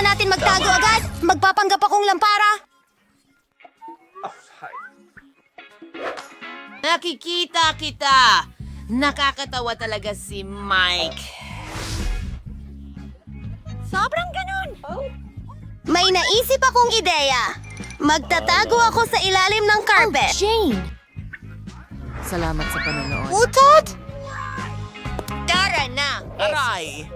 Kailangan natin magtago agad. Magpapanggap akong lampara. Nakikita kita! Nakakatawa talaga si Mike. Sobrang ganun! May naisip akong ideya. Magtatago ako sa ilalim ng carpet. Jane! Salamat sa panonood. Utot! Tara na! Aray!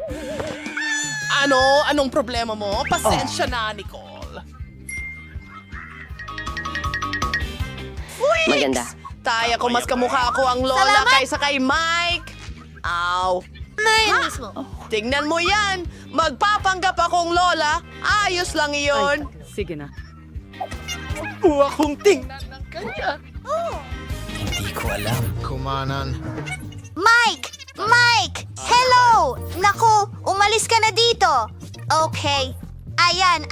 Ano? Anong problema mo? Pasensya na, Nicole. Maganda. Taya ko mas kamukha ako ang lola Salamat! kaysa kay Mike. Aw. Nainis mo. Tingnan mo yan. Magpapanggap akong lola. Ayos lang iyon. Sige na. Huwag kong tingnan ng kanya. Mike! Mike! Hello! Naku, umalis ka na dito. Okay. Ayan.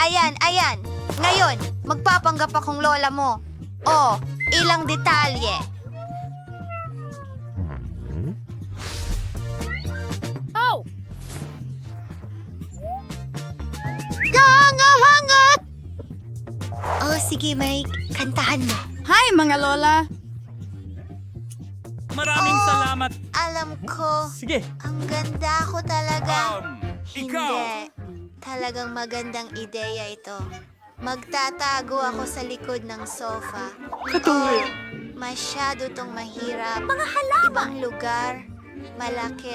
Ngayon, magpapanggap akong lola mo. Oh, ilang detalye. Oh! Hangat! Oh, sige Mike. Kantahan mo. Hi, mga lola! Maraming salamat. Alam ko. Sige. Ang ganda ko talaga. Ikaw. Hindi. Talagang magandang ideya ito. Magtatago ako sa likod ng sofa. Oh, masyado tong mahirap. Mga halaman. Ibang lugar. Malaki.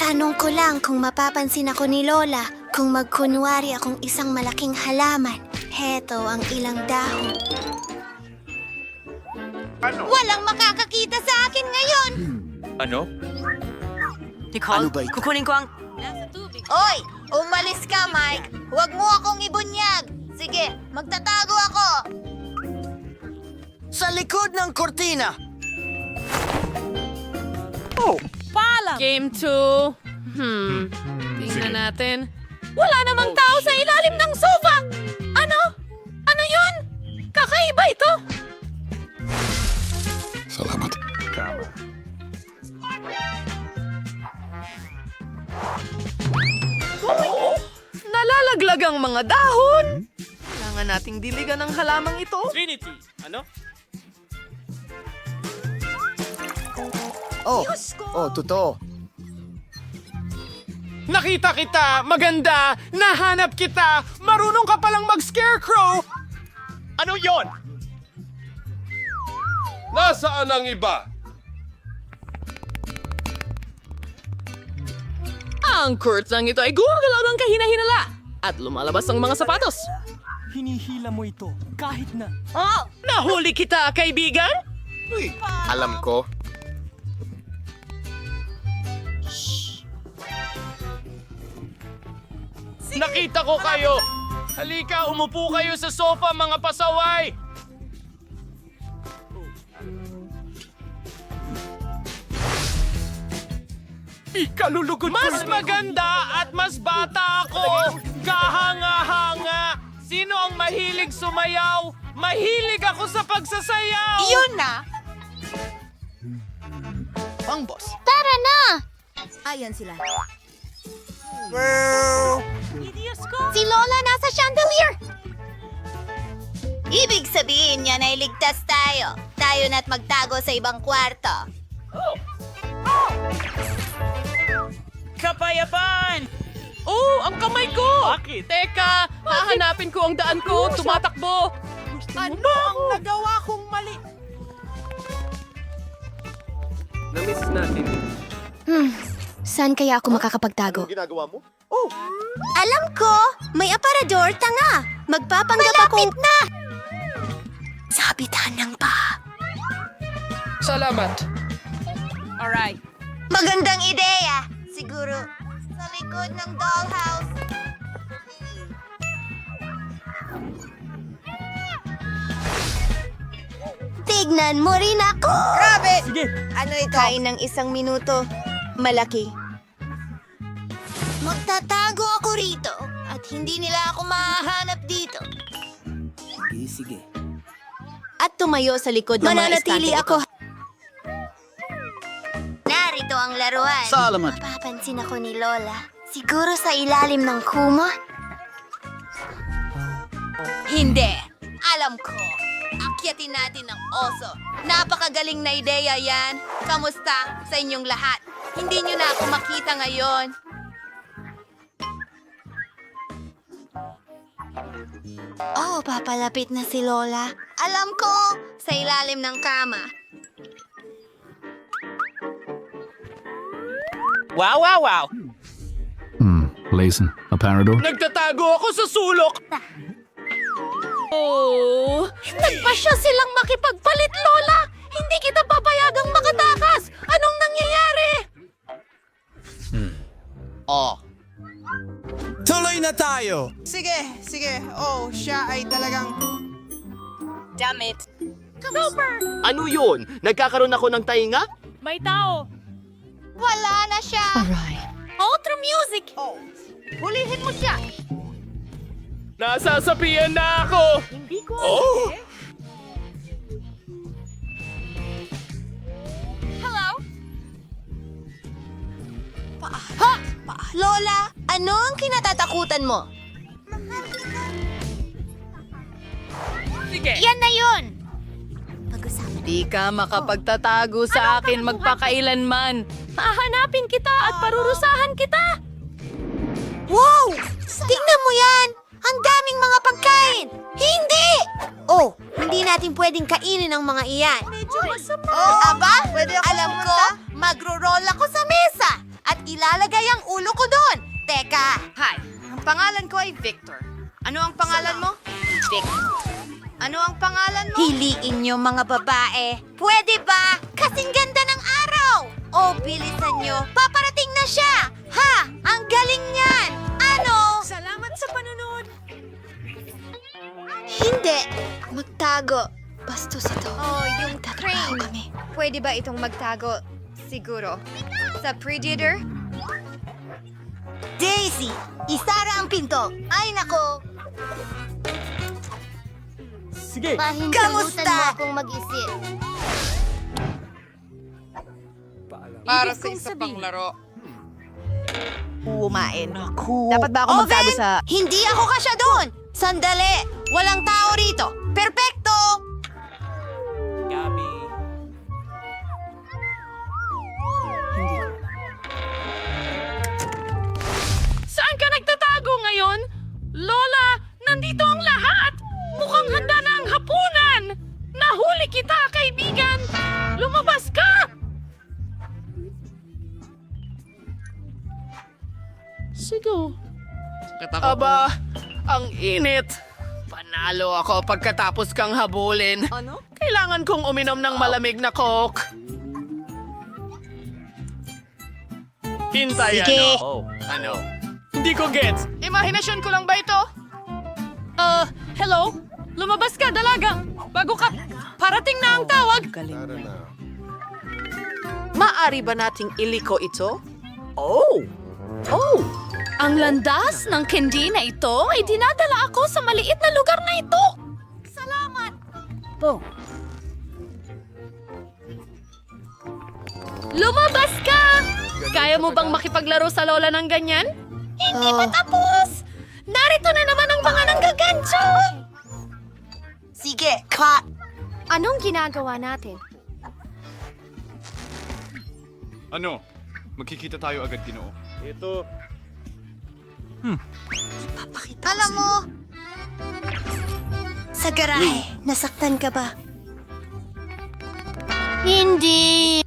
Tanong ko lang kung mapapansin ako ni Lola kung magkunwari akong isang malaking halaman. Heto ang ilang dahon. Walang makakakita sa akin ngayon! Ano? Nicole, kukunin ko ang... Oy! Umalis ka, Mike! Huwag mo akong ibunyag! Sige, magtatago ako! Sa likod ng kortina! Game 2. Tingnan natin. Wala namang tao sa ilalim ng sofa! Ano? Ano yun? Kakaiba ito! Nalalaglag ang mga dahon. Kailangan nating diligan ang halamang ito. Trinity. Ano? Totoo. Nakita kita! Maganda! Nahanap kita! Marunong ka palang mag-scarecrow! Ano yon? Nasaan ang iba? Ang kurtang ito ay gumagalaw ng kahina-hinala at lumalabas ang mga sapatos. Hinihila mo ito kahit na. Nahuli kita, kaibigan? Alam ko. Nakita ko kayo! Halika, umupo kayo sa sofa, mga pasaway! Ikalulugod mas maganda at mas bata ako! Kahanga-hanga! Sino ang mahilig sumayaw? Mahilig ako sa pagsasayaw! Yun na! Pang boss. Tara na! Ayan sila. Si Lola nasa chandelier! Ibig sabihin niya na iligtas tayo. Tayo na't magtago sa ibang kwarto. Kapayapaan! Oh, ang kamay ko! Bakit? Teka, hahanapin ko ang daan ko. Tumatakbo. Ano ang nagawa kong mali? Namiss natin. Saan kaya ako makakapagtago? Ginagawa mo? Alam ko! May aparador, tanga! Magpapanggap akong... na! Sa kapitan ng paa. Salamat. Alright. Magandang ideya! Siguro sa likod ng dollhouse. Tignan mo rin ako! Grabe! Sige. Ano ito? Kain ng isang minuto. Malaki. Magtatago ako rito at hindi nila ako mahahanap dito. Sige. At tumayo sa likod ng mga estante ako. Narito ang laruan. Salamat. Mapapansin ako ni Lola. Siguro sa ilalim ng kumot. Hindi. Alam ko. Akyatin natin ang oso. Napakagaling na ideya yan. Kamusta sa inyong lahat? Hindi nyo na ako makita ngayon. Oh, papalapit na si Lola. Alam ko, sa ilalim ng kama. Wow, wow, wow! Lezen, apparado. Nagtatago ako sa sulok! Oh, nagpasya silang makipagpalit, Lola! Hindi kita papayagang makatakas! Anong nangyayari? Oh. Tuloy na tayo! Sige. Oh, siya ay talagang... Ano yun? Nagkakaroon ako ng tainga? May tao! Wala na siya. Outro music! Oh, Hulihin mo siya! Nasasapian na ako! Hindi ko Oh! Hello? Lola, ano ang kinatatakutan mo? Sige! Yan na yun! Pag-usapan. Di ka makapagtatago sa akin magpakailanman. Hahanapin kita at parurusahan kita! Wow! Tingnan mo yan! Ang daming mga pagkain! Hindi! Oh, hindi natin pwedeng kainin ang mga iyan. Oh, aba, alam ko, magro-roll ako sa mesa at ilalagay ang ulo ko doon. Teka. Hi, ang pangalan ko ay Victor. Ano ang pangalan mo? Victor. Ano ang pangalan mo? Hiliin niyo mga babae. Pwede ba? Kasing ganda ng araw. Oh, bilisan niyo. Paparating na siya. Ha! Ang galing niyan. Ano? Salamat sa panonood. Hindi. Magtago. Bastos ito. Oh, yung Tatrabaho crane. kami. Pwede ba itong magtago? Siguro. Sa Predator? Daisy, isara ang pinto. Ay, nako. Sige! Kamusta? Mo akong mag-isip. para sa isa pang laro. Kumain. Dapat ba ako magtago sa... Hindi ako kasya doon. Sandali. Walang tao rito. Perpekto. Gabi. Saan ka nagtatago ngayon? Lola, nandito ang lahat! Mukhang handa na ang hapunan! Nahuli kita, kaibigan! Lumabas ka! Sigo. Aba, ang init. Panalo ako pagkatapos kang habulin. Ano? Kailangan kong uminom ng malamig na Coke. Hintay, Sige. Ano? Hindi ko gets. Imahinasyon ko lang ba ito? Hello? Lumabas ka, dalaga! Bago ka... Parating na ang tawag! Maari ba nating iliko ito? Oh! Oh! Ang landas ng candy na ito ay dinadala ako sa maliit na lugar na ito! Salamat! Lumabas ka! Kaya mo bang makipaglaro sa lola ng ganyan? Hindi pa tapos! Narito na naman ang mga nanggagancho! Sige, ka. Anong ginagawa natin? Ano? Magkikita tayo agad, Ginoo. Ito. Alam mo, sa garahe, nasaktan ka ba? Hindi.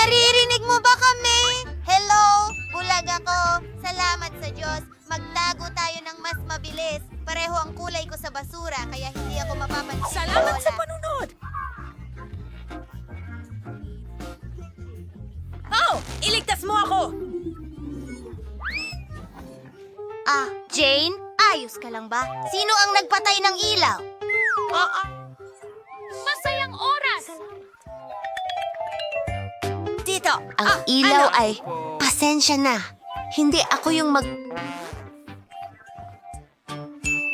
Naririnig mo ba kami? Hello? Bulag ako. Salamat sa Diyos. Magtago tayo ng mas mabilis. Pareho ang kulay ko sa basura, kaya hindi ako mapapansin. Salamat sa panunod! Oh! Iligtas mo ako! Ah, Jane? Ayos ka lang ba? Sino ang nagpatay ng ilaw? Masayang oras! Dito, ang ilaw ay... Pasensya na. Hindi ako yung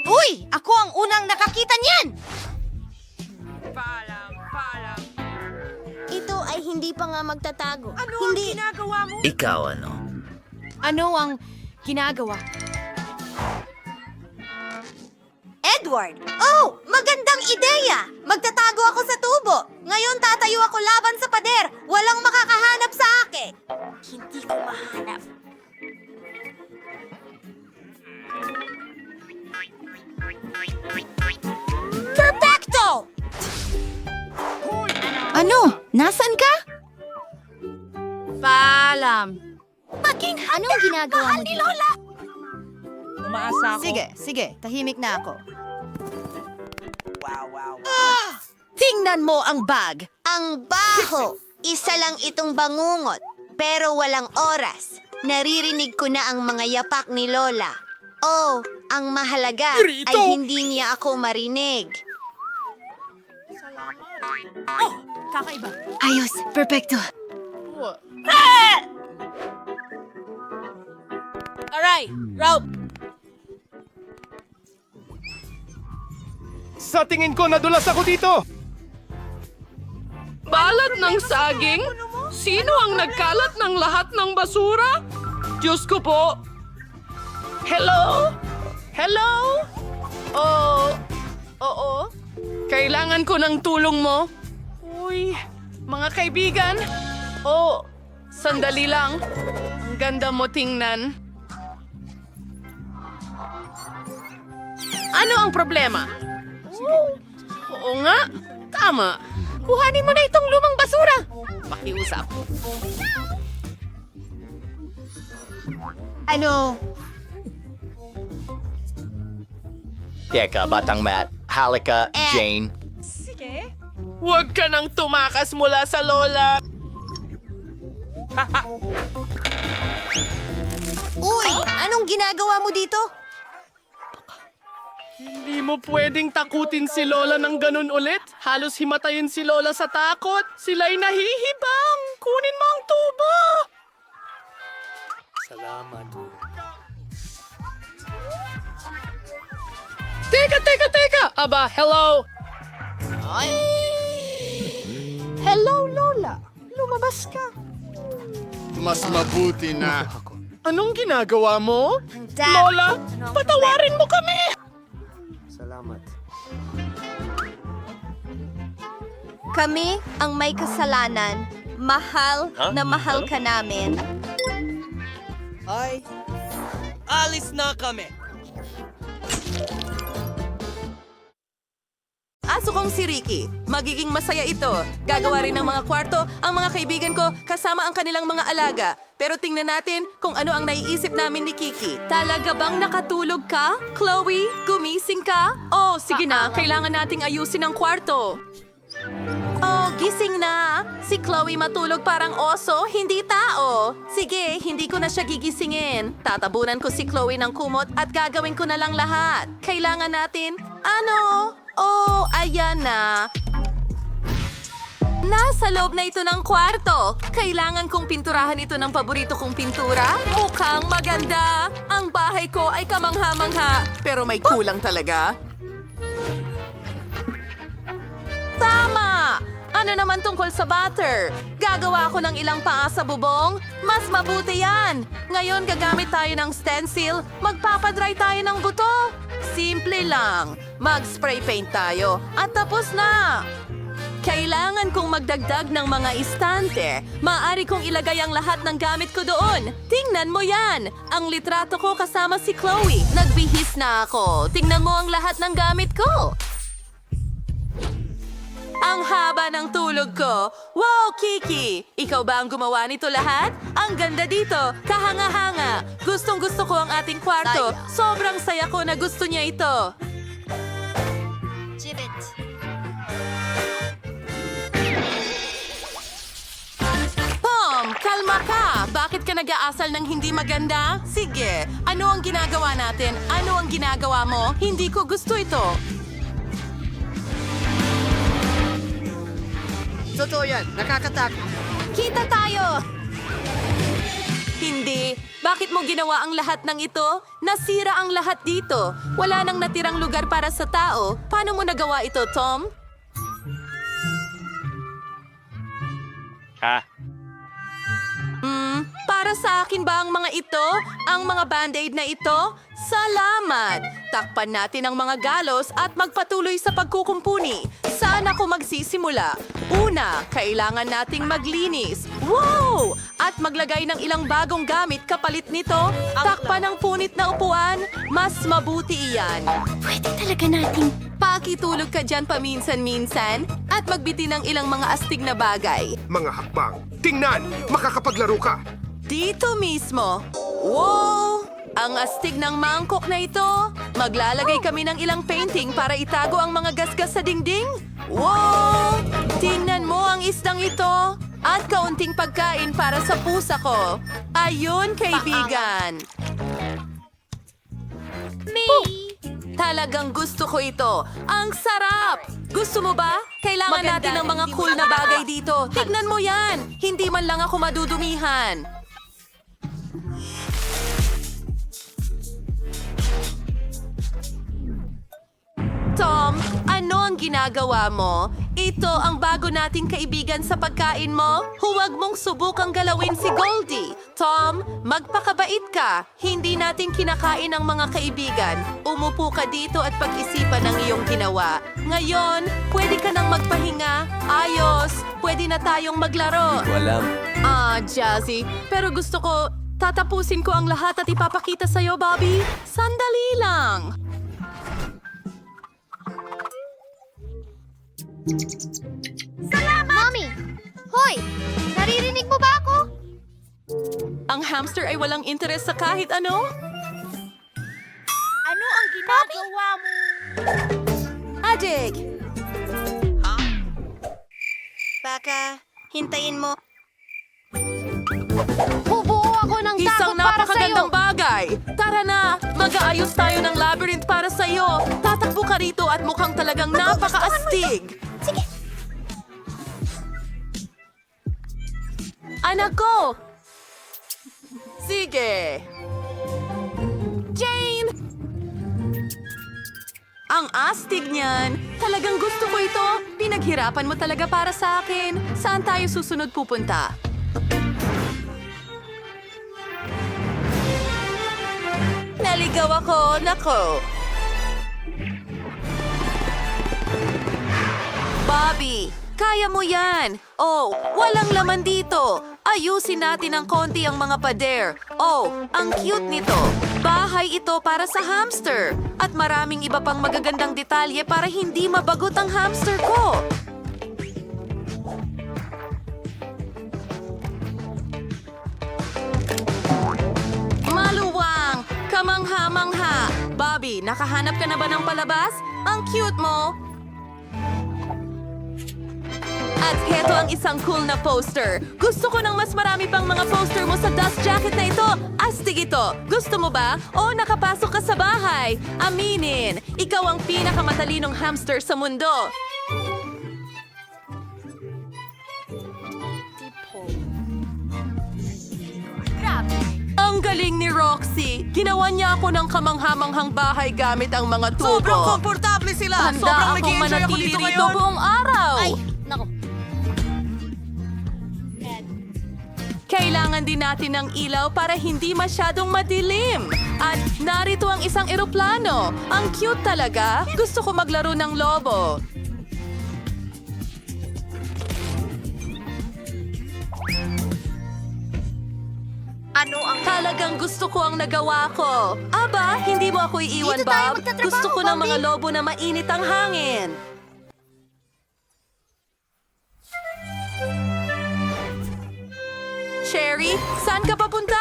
Uy! Hey! Ako ang unang nakakita niyan! Ito ay hindi pa nga magtatago. Ano hindi. ang ginagawa mo? Ikaw ano? Ano ang ginagawa? Edward! Oh! Magandang ideya! Magtatago ako sa tubo. Ngayon tatayo ako laban sa pader. Walang makakahanap sa akin. Hindi ko mahanap. Perfecto! Ano? Nasaan ka? Paalam. Anong ginagawa mo? Lola! Sige, tahimik na ako. Tingnan mo ang bag. Ang baho! Isa lang itong bangungot, pero walang oras. Naririnig ko na ang mga yapak ni Lola. Oh, ang mahalaga ay hindi niya ako marinig. Kakaiba. Ayos, perfecto. Alright, rope. Sa tingin ko, nadulas ako dito. Balat ng saging? Sino ang nagkalat ng lahat ng basura? Diyos ko po. Hello? Hello? Oo. Kailangan ko ng tulong mo. Uy, mga kaibigan. Oh, sandali lang. Ang ganda mo tingnan. Ano ang problema? Oo nga, tama. Kuhanin mo na itong lumang basura. Pakiusap. Ano? Teka, Batang Matt. Halika, Jane. Huwag ka nang tumakas mula sa lola. Uy! Anong ginagawa mo dito? Hindi mo pwedeng takutin si Lola ng ganun ulit. Halos himatayin si Lola sa takot. Sila'y nahihibang. Kunin mo ang tubo. Salamat. Teka. Aba, hello. Hello, Lola. Lumabas ka. Mas mabuti na. Anong ginagawa mo? Dad, Lola, patawarin mo kami. Kami ang may kasalanan. Mahal na mahal ka namin. Alis na kami! Aso kong si Ricky. Magiging masaya ito. Gagawa rin ng mga kwarto ang mga kaibigan ko kasama ang kanilang mga alaga. Pero tingnan natin kung ano ang naiisip namin ni Kiki. Talaga bang nakatulog ka? Chloe, gumising ka? Oh, sige na. Kailangan nating ayusin ang kwarto. Oh, gising na. Si Chloe matulog parang oso, hindi tao. Sige, hindi ko na siya gigisingin. Tatabunan ko si Chloe ng kumot at gagawin ko na lang lahat. Kailangan natin, ano? Oh, ayan na. Nasa loob na ito ng kwarto. Kailangan kong pinturahan ito ng paborito kong pintura. Mukhang maganda. Ang bahay ko ay kamangha-mangha. Pero may kulang talaga. Tama! Ano naman tungkol sa butter? Gagawa ako ng ilang paa sa bubong? Mas mabuti yan! Ngayon gagamit tayo ng stencil. Magpapadry tayo ng buto. Simple lang. Mag-spray paint tayo. At tapos na! Kailangan kong magdagdag ng mga istante. Maaari kong ilagay ang lahat ng gamit ko doon. Tingnan mo yan! Ang litrato ko kasama si Chloe. Nagbihis na ako. Tingnan mo ang lahat ng gamit ko. Ang haba ng tulog ko. Wow, Kiki! Ikaw ba ang gumawa nito lahat? Ang ganda dito. Kahanga-hanga. Gustong-gusto ko ang ating kwarto. Sobrang saya ko na gusto niya ito. Pom, kalma ka. Bakit ka nag-aasal ng hindi maganda? Sige, ano ang ginagawa natin? Ano ang ginagawa mo? Hindi ko gusto ito. Totoo yan, nakakatakot. Kita tayo! Hindi. Bakit mo ginawa ang lahat ng ito? Nasira ang lahat dito. Wala nang natirang lugar para sa tao. Paano mo nagawa ito, Tom? Para sa akin ba ang mga ito? Ang mga band-aid na ito? Salamat! Takpan natin ang mga galos at magpatuloy sa pagkukumpuni. Saan ako magsisimula? Una, kailangan nating maglinis. Wow! At maglagay ng ilang bagong gamit kapalit nito. Takpan ang punit na upuan. Mas mabuti iyan. Pwede talaga nating pakitulog ka dyan paminsan-minsan at magbitin ng ilang mga astig na bagay. Mga hakbang. Tingnan! Makakapaglaro ka! Dito mismo. Wow! Ang astig ng mangkok na ito. Maglalagay kami ng ilang painting para itago ang mga gasgas sa dingding. Wow! Tingnan mo ang isdang ito. At kaunting pagkain para sa pusa ko. Ayun, kaibigan. Talagang gusto ko ito. Ang sarap! Gusto mo ba? Kailangan natin ng mga cool na bagay dito. Tignan mo yan! Hindi man lang ako madudumihan. Tom, ano ang ginagawa mo? Ito ang bago nating kaibigan sa pagkain mo. Huwag mong subukang galawin si Goldie. Tom, magpakabait ka. Hindi natin kinakain ang mga kaibigan. Umupo ka dito at pag-isipan ang iyong ginawa. Ngayon, pwede ka nang magpahinga. Ayos, pwede na tayong maglaro. Jazzy, pero gusto ko, tatapusin ko ang lahat at ipapakita sa'yo, Bobby. Sandali lang. Mommy! Hoy! Naririnig mo ba ako? Ang hamster ay walang interes sa kahit ano? Ano ang ginagawa mo? Adik! Baka, hintayin mo. Bubuo ako ng Isang takot para sa'yo. napakagandang bagay! Tara na! Mag-aayos tayo ng labyrinth para sa'yo! Tatakbo ka rito at mukhang talagang napaka-astig! Sige. Anak ko! Sige! Jane! Ang astig niyan! Talagang gusto ko ito! Pinaghirapan mo talaga para sa akin! Saan tayo susunod pupunta? Naligaw ako! Nako! Bobby, kaya mo yan! Oh, walang laman dito! Ayusin natin ng konti ang mga pader. Oh, ang cute nito! Bahay ito para sa hamster! At maraming iba pang magagandang detalye para hindi mabagot ang hamster ko! Maluwang! Kamangha-mangha! Bobby, nakahanap ka na ba ng palabas? Ang cute mo! At heto ang isang cool na poster. Gusto ko ng mas marami pang mga poster mo sa dust jacket na ito. Astig ito. Gusto mo ba? O nakapasok ka sa bahay. Aminin, ikaw ang pinakamatalinong hamster sa mundo. Ang galing ni Roxy. Ginawa niya ako ng kamanghamanghang bahay gamit ang mga tubo. Sobrang komportable sila! Handa Sobrang akong nag-i-enjoy ako manatili dito rito ngayon! buong araw. Nako. Kailangan din natin ng ilaw para hindi masyadong madilim. At narito ang isang eroplano. Ang cute talaga. Gusto ko maglaro ng lobo. Ano ang... Talagang gusto ko ang nagawa ko. Aba, hindi mo ako iiwan, Dito tayo Bob. magtatrabaho, Gusto ko ng mga Bobby. lobo na mainit ang hangin. Cherry, saan ka papunta?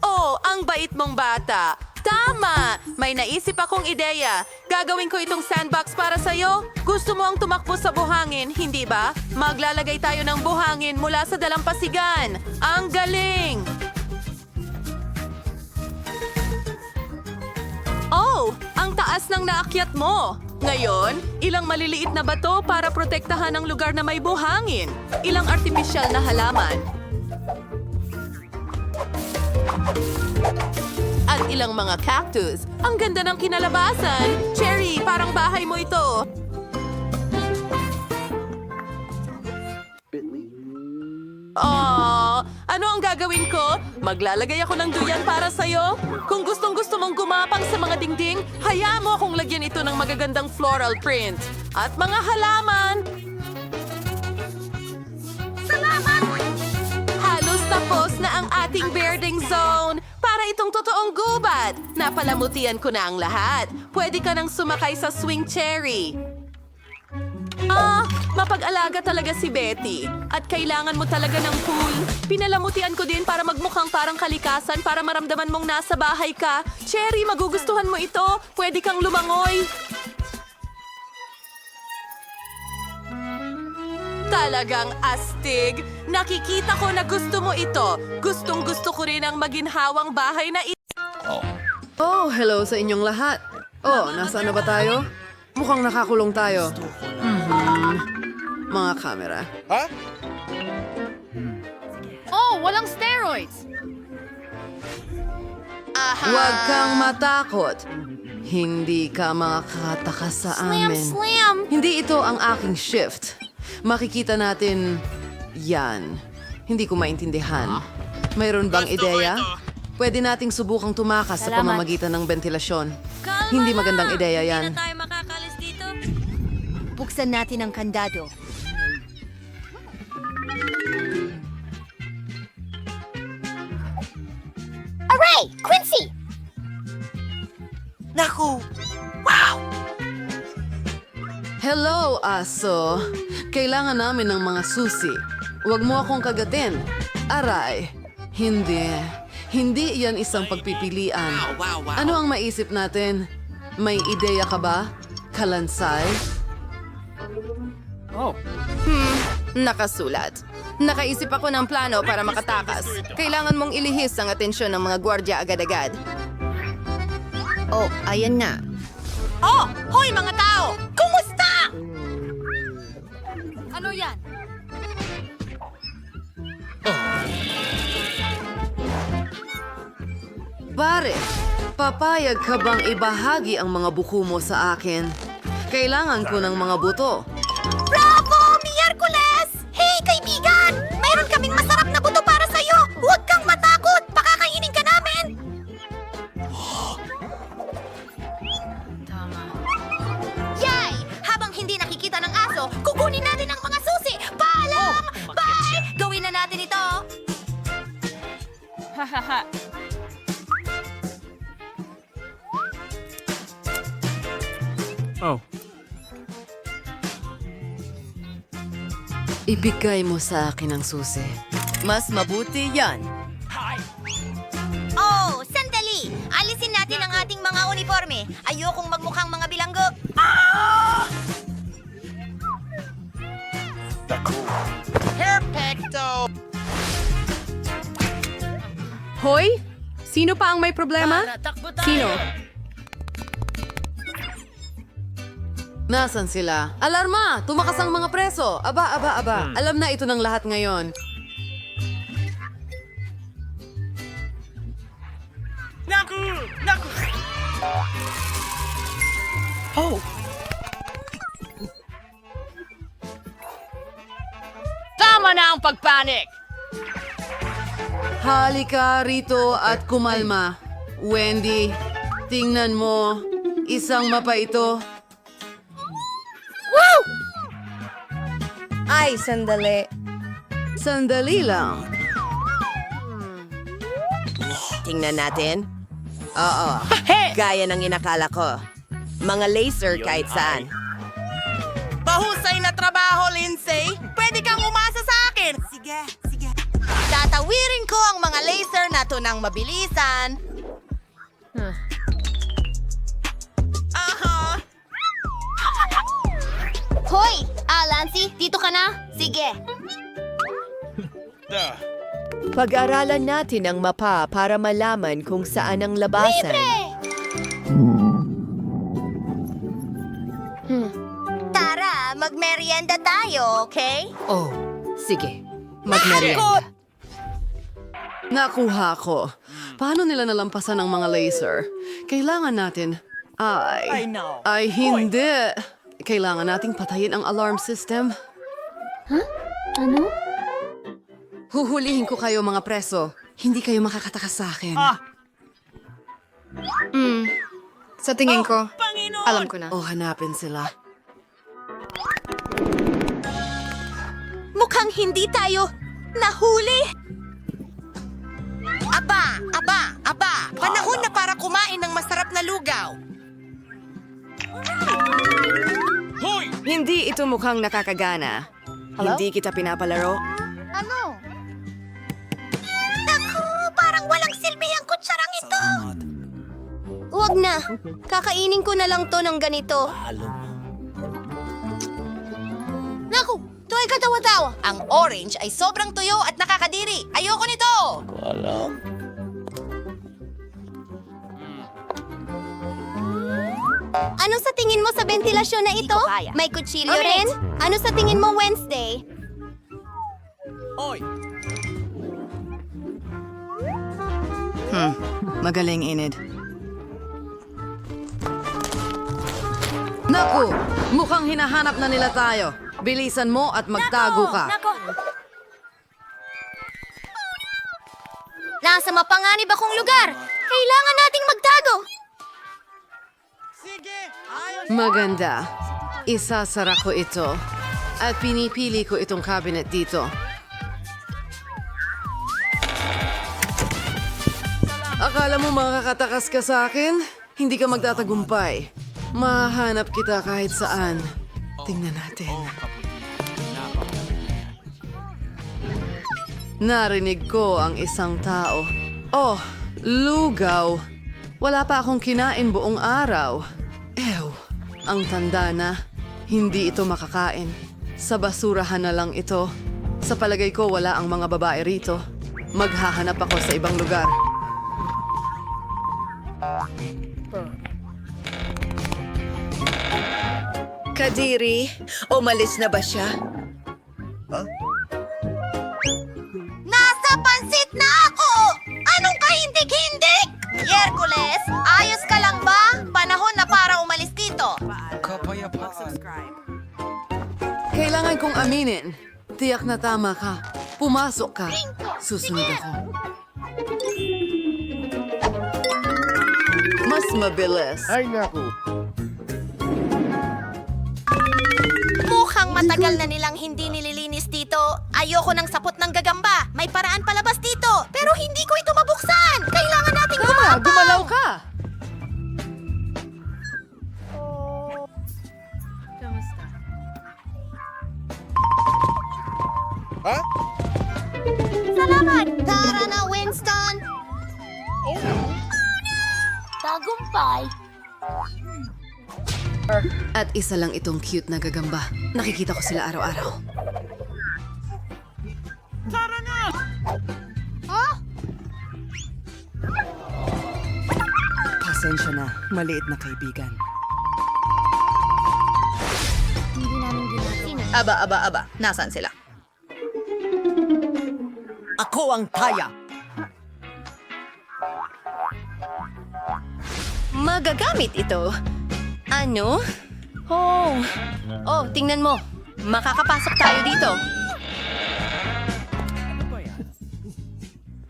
Oh, ang bait mong bata. Tama! May naisip akong ideya. Gagawin ko itong sandbox para sa'yo. Gusto mo ang tumakbo sa buhangin, hindi ba? Maglalagay tayo ng buhangin mula sa dalampasigan. Ang galing! Oh, ang taas ng naakyat mo. Ngayon, ilang maliliit na bato para protektahan ang lugar na may buhangin. Ilang artipisyal na halaman. At ilang mga cactus. Ang ganda ng kinalabasan. Cherry, parang bahay mo ito. Oh, ano ang gagawin ko? Maglalagay ako ng duyan para sa'yo? Kung gustong-gusto mong gumapang sa mga dingding, hayaan mo akong lagyan ito ng magagandang floral print. At mga halaman! Salamat! Halos tapos na ang ating birding zone. Para itong totoong gubat. Napalamutian ko na ang lahat. Pwede ka nang sumakay sa swing cherry. Mapag-alaga talaga si Betty. At kailangan mo talaga ng pool. Pinalamutian ko din para magmukhang parang kalikasan para maramdaman mong nasa bahay ka. Cherry, magugustuhan mo ito. Pwede kang lumangoy. Talagang astig. Nakikita ko na gusto mo ito. Gustong-gusto ko rin ang maginhawang bahay na ito. Oh, hello sa inyong lahat. Oh, nasaan na ba tayo? Mukhang nakakulong tayo. Mga kamera. Oh, walang steroids! Huwag kang matakot. Hindi ka makakatakas sa amin. Slam! Hindi ito ang aking shift. Makikita natin yan. Hindi ko maintindihan. Mayroon bang ideya? Pwede nating subukang tumakas sa pamamagitan ng ventilasyon. Hindi magandang ideya yan. Buksan natin ang kandado. Aray! Quincy! Hello, aso. Kailangan namin ng mga susi. Huwag mo akong kagatin. Aray. Hindi. Hindi iyan isang pagpipilian. Ano ang maisip natin? May ideya ka ba? Kalansay? Nakasulat. Nakaisip ako ng plano para makatakas. Kailangan mong ilihis ang atensyon ng mga gwardya agad-agad. Oh, ayan na. Oh! Hoy mga tao! Kumusta? Ano yan? Pare, papayag ka bang ibahagi ang mga buko mo sa akin? Kailangan ko ng mga buto. Bravo! Miyerkules! Hey, kaibigan! Mayroon kaming masarap na buto para sa'yo! Huwag kang matakot! Pakakainin ka namin! Yay! Habang hindi nakikita ng aso, kukunin natin ang mga susi! Paalam! Bye! Gawin na natin ito! Ibigay mo sa akin ang susi. Mas mabuti yan. Oh, sandali! Alisin natin ang ating mga uniforme. Ayokong magmukhang mga bilanggo. Perfecto! Hoy! Sino pa ang may problema? Sino? Nasaan sila? Alarma! Tumakas ang mga preso! Aba. Alam na ito ng lahat ngayon. Tama na ang pagpanik! Halika rito at kumalma. Wendy, tingnan mo. Isang mapa ito. Ay, sandali. Sandali lang. Tingnan natin. Oo. Gaya ng inakala ko. Mga laser kahit saan. Mahusay na trabaho, Lindsay! Pwede kang umasa sa akin! Sige. Tatawirin ko ang mga laser na to ng mabilisan. Hoy! Lancy, dito ka na? Sige. Pag-aralan natin ang mapa para malaman kung saan ang labasan. Tara, magmerienda tayo, okay? Oh, sige. Magmerienda. Nakuha ko. Paano nila nalampasan ang mga laser? Kailangan natin... Ay, hindi. Kailangan nating patayin ang alarm system. Ano? Huhulihin ko kayo mga preso. Hindi kayo makakatakas sa akin. Sa tingin ko, alam ko na. O hanapin sila. Mukhang hindi tayo nahuli. Aba! Panahon na para kumain ng masarap na lugaw. Hindi ito mukhang nakakagana. Hindi kita pinapalaro. Ano? Naku, parang walang silbi ang kutsarang ito. Huwag na. Kakainin ko na lang to ng ganito. Naku, ito ay katawa-tawa. Ang orange ay sobrang tuyo at nakakadiri. Ayoko nito! Ano sa tingin mo sa ventilasyon na ito? May kutsilyo rin? Ano sa tingin mo Wednesday? Magaling, Enid. Naku! Mukhang hinahanap na nila tayo. Bilisan mo at magtago ka. Nasa mapanganib akong lugar. Kailangan nating magtago. Maganda. Isasara ko ito. At pinipili ko itong cabinet dito. Akala mo makakatakas ka sa akin? Hindi ka magtatagumpay. Mahanap kita kahit saan. Tingnan natin. Narinig ko ang isang tao. Oh, lugaw. Wala pa akong kinain buong araw. Ew, ang tanda na. Hindi ito makakain. Sa basurahan na lang ito. Sa palagay ko wala ang mga babae rito. Maghahanap ako sa ibang lugar. Kadiri, umalis na ba siya? Nasa pansit na ako! Anong kahindig-hindig? Yerkules, ayos ka lang ba? Panahon na para umalis dito. Kailangan kong aminin. Tiyak na tama ka. Pumasok ka. Susunod ako. Mas mabilis. Ay, naku. Mukhang matagal na nilang hindi nililinis dito. Ayoko ng sapot ng gagamba. May paraan palabas dito. Pero hindi ko ito mabuksan. Kailangan nating gumapaw. Gumalaw ka! Salamat! Tara na, Winston! Tagumpay! At isa lang itong cute na gagamba. Nakikita ko sila araw-araw. Pasensya na, maliit na kaibigan. Aba. Nasaan sila? Ako ang kaya! Magagamit ito. Ano? Oh, tingnan mo. Makakapasok tayo dito.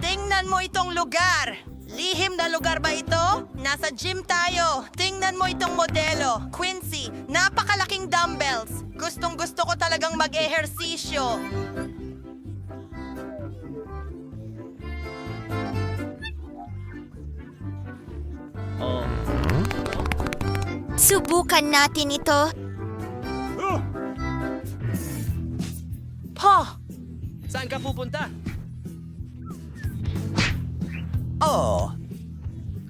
Tingnan mo itong lugar. Lihim na lugar ba ito? Nasa gym tayo. Tingnan mo itong modelo. Quincy, napakalaking dumbbells. Gustong-gusto ko talagang mag-ehersisyo. Subukan natin ito. Saan ka pupunta?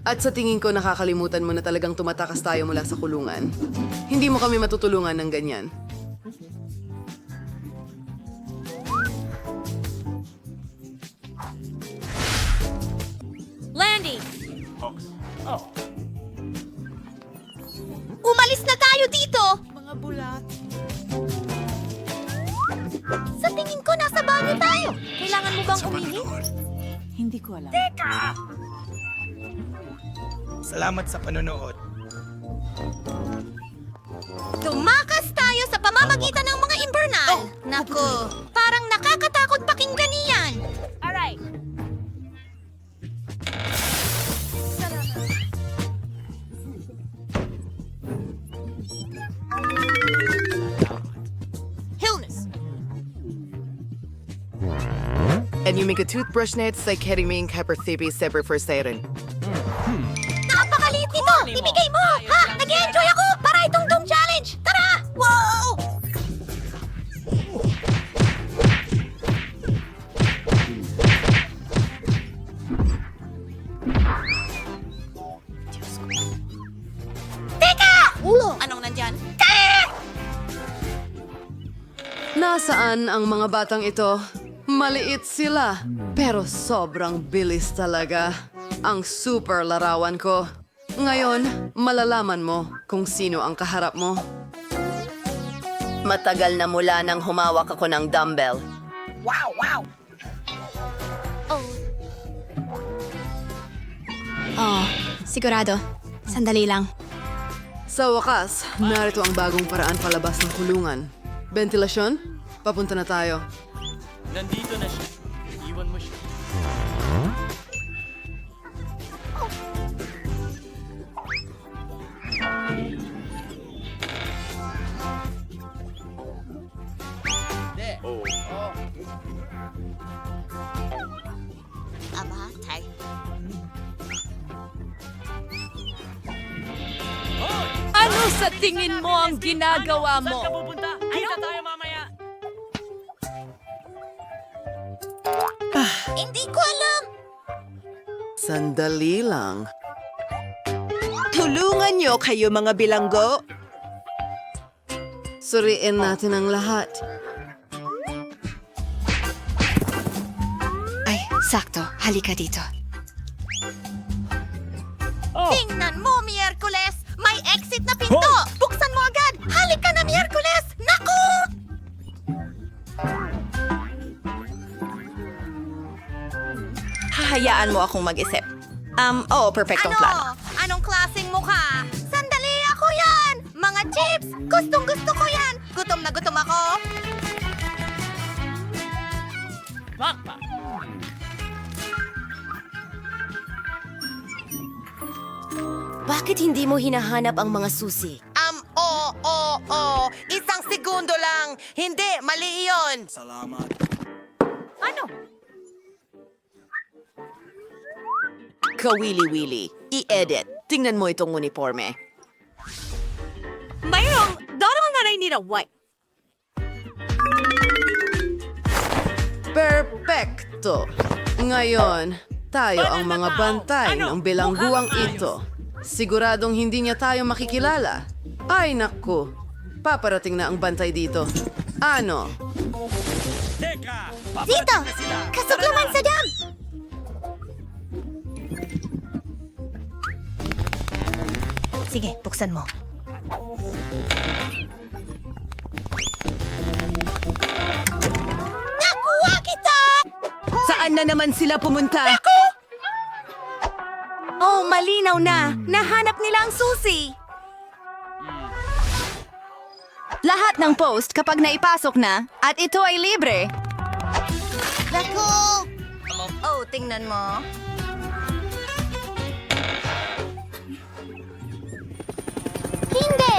At sa tingin ko nakakalimutan mo na talagang tumatakas tayo mula sa kulungan. Hindi mo kami matutulungan ng ganyan. Landy! Umalis na tayo dito! Mga bulat. Sa tingin ko, nasa banyo tayo. Kailangan mo bang umihi? Hindi ko alam. Salamat sa panonood. Tumakas tayo sa pamamagitan ng mga imbernal. Naku, parang nakakatakot pakinggan iyan. Alright. Hillness. And you make a toothbrush net sa ketamine kaperthibi sever for siren. Napakaliit nito! Ibigay mo! Ha? Nag-enjoy ako para itong Doom Challenge! Tara! Wow! Teka! Ulo! Anong nandyan? Nasaan ang mga batang ito? Maliit sila, pero sobrang bilis talaga. Ang super larawan ko. Ngayon, malalaman mo kung sino ang kaharap mo. Matagal na mula nang humawak ako ng dumbbell. Oh, sigurado. Sandali lang. Sa wakas, narito ang bagong paraan palabas ng kulungan. Ventilasyon? Papunta na tayo. Nandito na siya. Iwan mo siya. Aba, tayo. Ano sa tingin mo ang ginagawa mo? Saan ka pupunta? Kita tayo mamaya. Hindi ko alam. Sandali lang. Tulungan niyo kayo mga bilanggo. Suriin natin ang lahat. Ay, sakto. Halika dito. Tingnan mo, Miyerkules! May exit na pinto! Buksan mo agad! Halika na, Miyerkules! Naku! Hahayaan mo akong mag-isip. Oo, perfectong plano. Anong klaseng mukha? Sandali, ako yan! Mga chips! Gustong-gusto ko yan! Gutom na gutom ako! Bakit hindi mo hinahanap ang mga susi? Oo. Isang segundo lang. Hindi, mali iyon. Ano? Kawili-wili. I-edit. Tingnan mo itong uniforme. Mayroong daraw na rin nila white. Perpekto! Ngayon, tayo ang mga bantay ng bilangguang ito. Siguradong hindi niya tayo makikilala. Ay naku, paparating na ang bantay dito. Ano? Dito! Kasuglaman sa dam! Sige, buksan mo. Nakuha kita! Saan na naman sila pumunta? Oh, malinaw na. Nahanap nila ang susi. Lahat ng post kapag naipasok na at ito ay libre. Naku! Oh, tingnan mo. Hindi!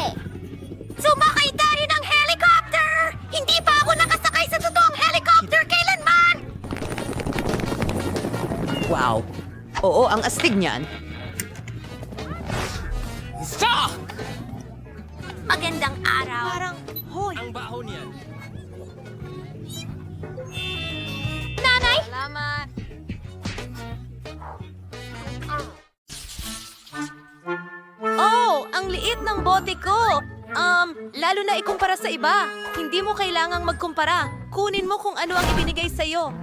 Sumakay tayo ng helicopter! Hindi pa ako nakasakay sa totoong helicopter kailanman! Wow. Oo, ang astig niyan. Magandang araw. Parang, hoy. Ang baho niyan. Nanay! Salamat. Oh, ang liit ng bote ko. Lalo na ikumpara sa iba. Hindi mo kailangang magkumpara. Kunin mo kung ano ang ibinigay sa'yo.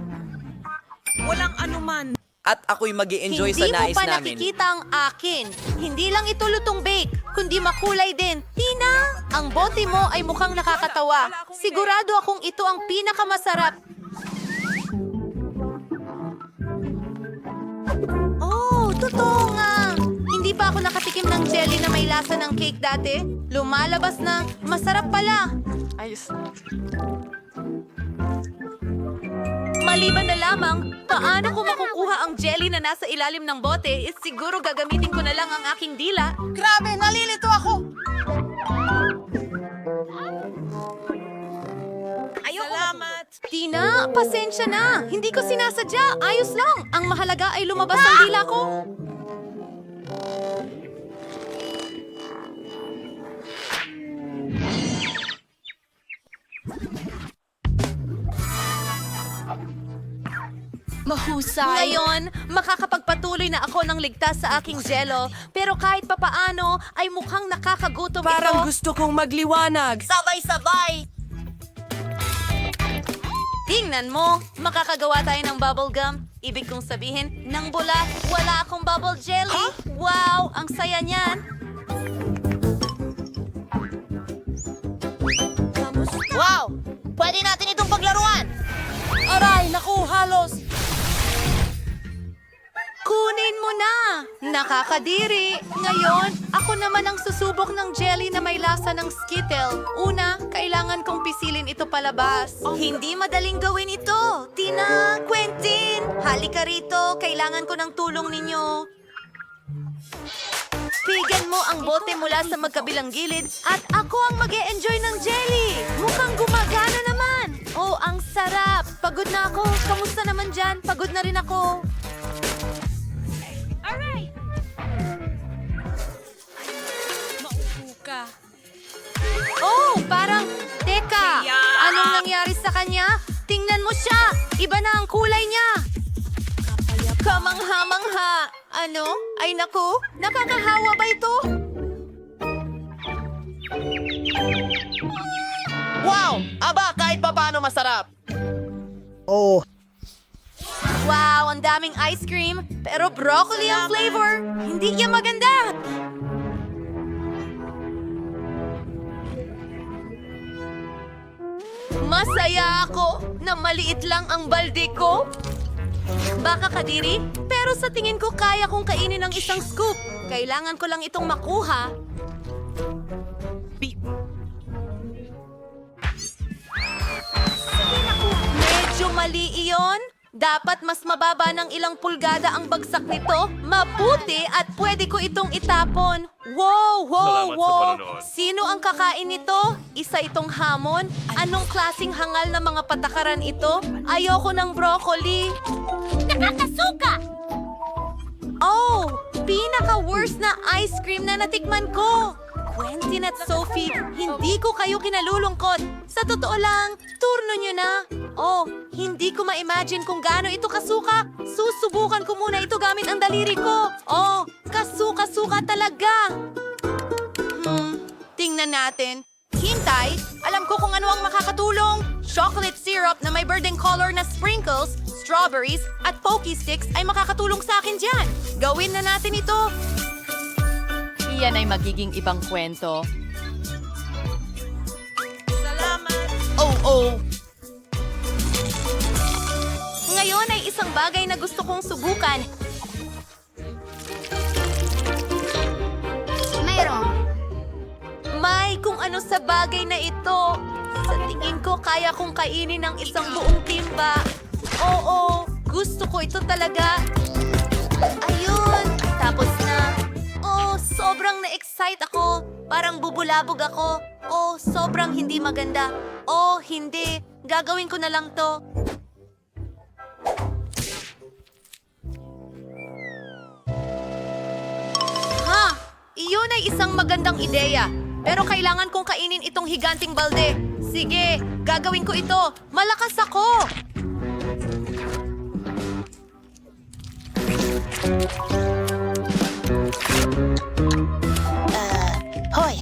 Walang anuman. At ako'y mag-i-enjoy sa nais namin. Hindi mo pa nakikita ang akin. Hindi lang ito lutong bake, kundi makulay din. Tina, ang bote mo ay mukhang nakakatawa. Sigurado akong ito ang pinakamasarap. Oh, totoo nga. Hindi Hindi pa ako nakatikim ng jelly na may lasa ng cake dati. Lumalabas na. Masarap pala. Ayos. Maliban na lamang, paano ko makukuha ang jelly na nasa ilalim ng bote? Siguro gagamitin ko na lang ang aking dila. Grabe, nalilito ako! Salamat! Tina, pasensya na. Hindi ko sinasadya. Ayos lang. Ang mahalaga ay lumabas ang dila ko. Mahusay! Ngayon, makakapagpatuloy na ako ng ligtas sa aking jello. Pero kahit papaano, ay mukhang nakakagutom Parang ito. gusto kong magliwanag. Sabay-sabay! Tingnan mo, makakagawa tayo ng bubble gum. Ibig kong sabihin, nang bula, wala akong bubble jelly. Wow, ang saya niyan. Wow! Pwede natin itong paglaruan! Aray, naku, halos. Kunin mo na! Nakakadiri! Ngayon, ako naman ang susubok ng jelly na may lasa ng Skittle. Una, kailangan kong pisilin ito palabas. Hindi madaling gawin ito! Tina! Quentin! Halika rito! Kailangan ko ng tulong ninyo. Pigan mo ang bote mula sa magkabilang gilid at ako ang mag-e-enjoy ng jelly! Mukhang gumagana naman! Oh, ang sarap! Pagod na ako. Kamusta naman dyan? Pagod na rin ako. Oh, parang... Teka! Anong nangyari sa kanya? Tingnan mo siya! Iba na ang kulay niya! Kamangha-mangha! Ano? Ay naku! Nakakahawa ba ito? Wow! Aba, kahit pa paano masarap! Wow, ang daming ice cream! Pero broccoli ang flavor! Hindi niya maganda! Masaya ako na maliit lang ang balde ko. Baka kadiri, pero sa tingin ko kaya kong kainin ng isang scoop. Kailangan ko lang itong makuha. Medyo mali iyon. Dapat mas mababa ng ilang pulgada ang bagsak nito. Mabuti at pwede ko itong itapon. Wow, wow, wow. Sino ang kakain nito? Isa itong hamon? Anong klasing hangal na mga patakaran ito? Ayoko ng broccoli. Nakakasuka! Oh, pinaka-worst na ice cream na natikman ko. Quentin at Sophie, hindi ko kayo kinalulungkot. Sa totoo lang, turno nyo na. Oh, hindi ko ma-imagine kung gaano ito kasuka. Susubukan ko muna ito gamit ang daliri ko. Oh, kasuka-suka talaga. Tingnan natin. Hintay, alam ko kung ano ang makakatulong. Chocolate syrup na may birding color na sprinkles, strawberries, at pokey sticks ay makakatulong sa akin dyan. Gawin na natin ito. Iyan ay magiging ibang kwento. Salamat! Oh. Ngayon ay isang bagay na gusto kong subukan. Mayroon. May kung ano sa bagay na ito. Sa tingin ko, kaya kong kainin ng isang buong timba. Oo, gusto ko ito talaga. Ayun, tapos na. Oh, sobrang na-excite ako. Parang bubulabog ako. Oh, sobrang hindi maganda. Oh, hindi. Gagawin ko na lang to. Ha! Iyon ay isang magandang ideya. Pero kailangan kong kainin itong higanting balde. Sige, gagawin ko ito. Malakas ako! Hoy!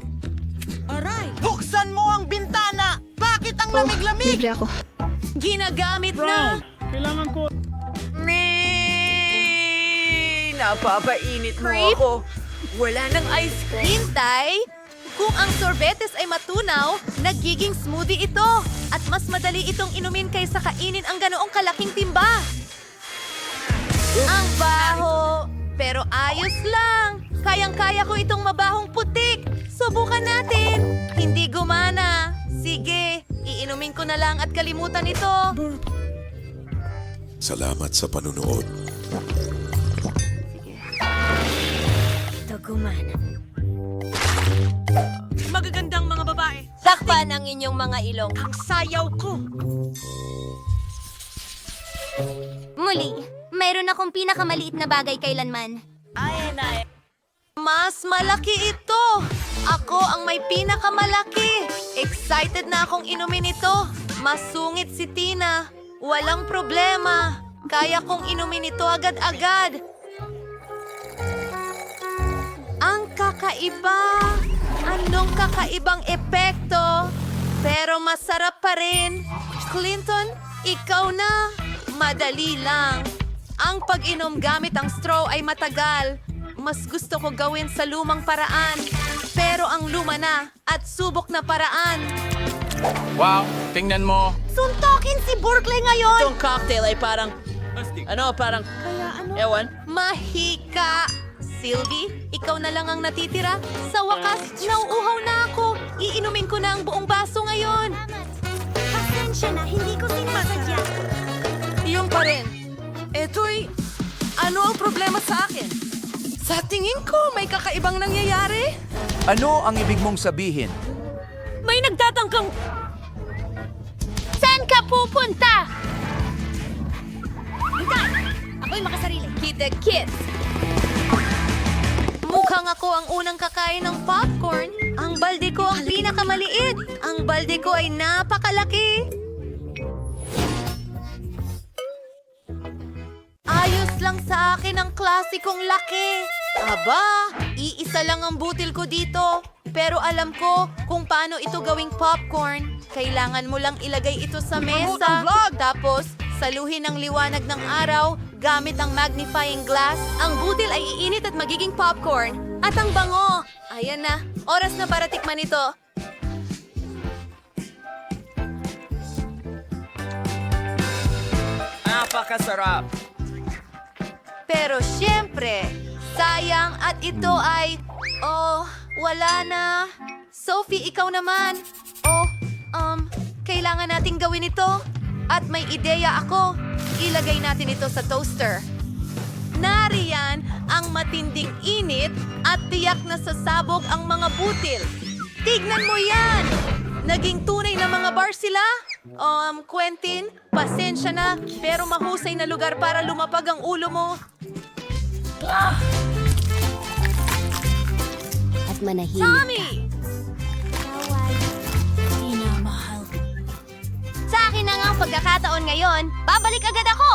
Buksan mo ang bintana! Bakit ang lamig-lamig? Ginagamit na! Kailangan ko... Napapainit mo Creep? ako. Wala ng ice cream. Hintay! Kung ang sorbetes ay matunaw, nagiging smoothie ito. At mas madali itong inumin kaysa kainin ang ganoong kalaking timba. Ang baho! Pero ayos lang. Kayang-kaya ko itong mabahong putik. Subukan natin. Hindi gumana. Sige, iinumin ko na lang at kalimutan ito. Salamat sa panunood. Ito gumana. Magagandang mga babae. Takpan ang inyong mga ilong. Ang sayaw ko. Muli, mayroon akong pinakamaliit na bagay kailanman. Mas malaki ito. Ako ang may pinakamalaki. Excited na akong inumin ito. Masungit si Tina. Walang problema. Kaya kong inumin ito agad-agad. Ang kakaiba. Anong kakaibang epekto? Pero masarap pa rin. Clinton, ikaw na. Madali lang. Ang pag-inom gamit ang straw ay matagal. Mas gusto ko gawin sa lumang paraan. Pero ang luma na at subok na paraan. Wow, tingnan mo. Suntokin si Berkeley ngayon! Itong cocktail ay parang... parang... Ewan. Mahika! Sylvie, ikaw na lang ang natitira. Sa wakas, nauuhaw na ako. Iinumin ko na ang buong baso ngayon. Pasensya na, hindi ko sinasadya. Iyon pa rin. Eto'y... Ano ang problema sa akin? Sa tingin ko, may kakaibang nangyayari. Ano ang ibig mong sabihin? May nagtatangkang... Saan ka pupunta? Ako'y makasarili. Kita Kids. Mukhang ako ang unang kakain ng popcorn. Ang balde ko ang pinakamaliit. Ang balde ko ay napakalaki. Ayos lang sa akin ang klasikong laki. Aba, iisa lang ang butil ko dito. Pero alam ko kung paano ito gawing popcorn. Kailangan mo lang ilagay ito sa mesa. Tapos, saluhin ang liwanag ng araw gamit ang magnifying glass. Ang butil ay iinit at magiging popcorn. At ang bango. Ayan na. Oras na para tikman ito. Napakasarap. Pero syempre, sayang at ito ay... Oh, wala na. Sophie, ikaw naman. Oh, kailangan nating gawin ito. At may ideya ako. Ilagay natin ito sa toaster. Nariyan ang matinding init at tiyak na sasabog ang mga butil. Tignan mo yan! Naging tunay na mga bar sila? Quentin, pasensya na, pero mahusay na lugar para lumapag ang ulo mo. At manahimik Tommy! Sa akin na nga ang pagkakataon ngayon, babalik agad ako!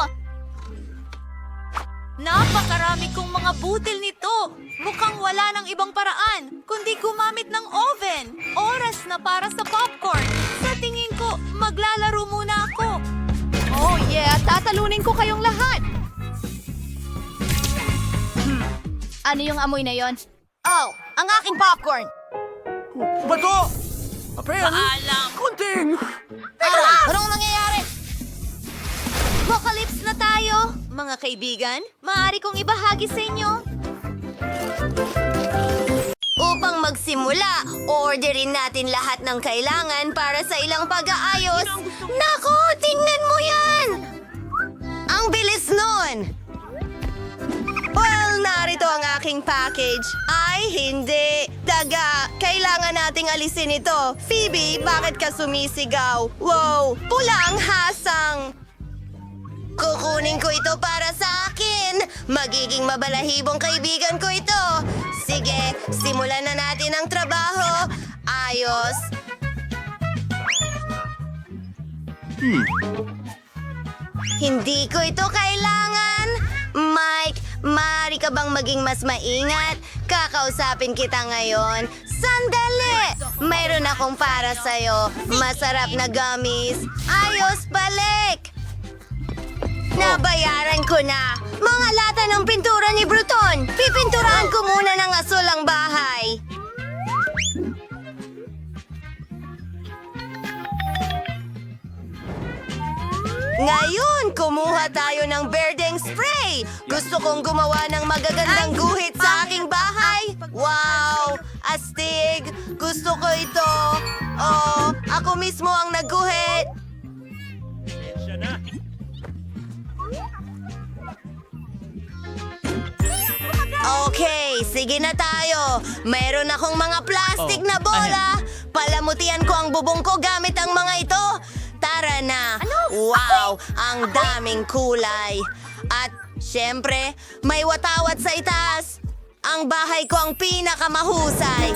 Napakarami kong mga butil nito. Mukhang wala ng ibang paraan, kundi gumamit ng oven. Oras na para sa popcorn. Sa tingin ko, maglalaro muna ako. Oh yeah, tatalunin ko kayong lahat. Ano yung amoy na yon? Oh, ang aking popcorn! Bato! Paalam. Kunting! Anong nangyayari? Apocalypse na tayo. Mga kaibigan, maaari kong ibahagi sa inyo. Upang magsimula, orderin natin lahat ng kailangan para sa ilang pag-aayos. Nako, tingnan mo yan! Ang bilis nun! Well, narito ang aking package. Ay, hindi. Daga, kailangan nating alisin ito. Phoebe, bakit ka sumisigaw? Wow, pula ang hasang. Kukunin ko ito para sa akin. Magiging mabalahibong kaibigan ko ito. Sige, simulan na natin ang trabaho. Ayos. Hindi ko ito kailangan. Mike, maaari ka bang maging mas maingat? Kakausapin kita ngayon. Sandali! Mayroon akong para sa'yo. Masarap na gummies. Ayos, balik! Nabayaran ko na. Mga lata ng pintura ni Bruton. Pipinturahan ko muna ng asul ang bahay. Ngayon, kumuha tayo ng berdeng spray. Gusto kong gumawa ng magagandang guhit sa aking bahay. Wow! Astig! Gusto ko ito. Oh, ako mismo ang nagguhit. Okay, sige na tayo. Mayroon akong mga plastic na bola. Palamutian ko ang bubong ko gamit ang mga ito. Tara na. Wow, ang daming kulay. At syempre, may watawat sa itaas. Ang bahay ko ang pinakamahusay.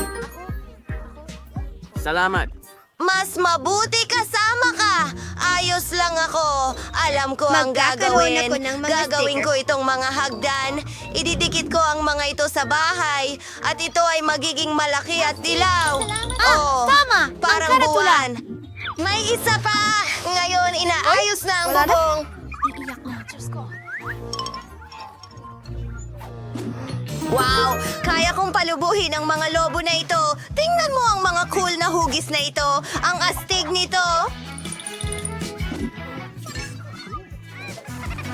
Salamat. Mas mabuti kasama ka. Ayos lang ako. Alam ko ang Magkakaroon gagawin. ako ng mga Gagawin sticker. ko itong mga hagdan. Ididikit ko ang mga ito sa bahay. At ito ay magiging malaki at dilaw. tama. Parang Ang karatula. buwan. May isa pa. Ngayon, inaayos na ang bubong. Wow! Kaya kong palubuhin ang mga lobo na ito. Tingnan mo ang mga cool na hugis na ito. Ang astig nito.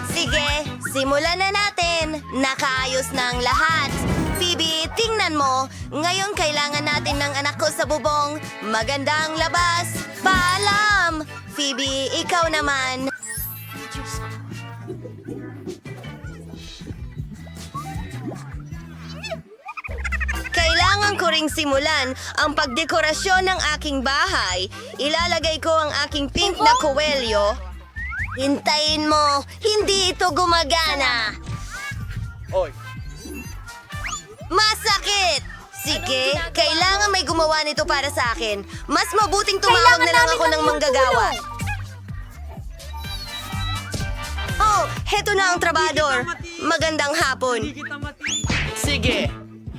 Sige, simulan na natin. Nakaayos na ang lahat. Phoebe, tingnan mo. Ngayon kailangan natin ng anak ko sa bubong. Maganda ang labas. Paalam! Phoebe, ikaw naman. Kailangan ko ring simulan ang pagdekorasyon ng aking bahay. Ilalagay ko ang aking pink na kuwelyo. Hintayin mo, hindi ito gumagana. Masakit! Sige, kailangan may gumawa nito para sa akin. Mas mabuting tumawag na lang ako ng manggagawa. Oh, heto na ang trabador. Magandang hapon. Sige,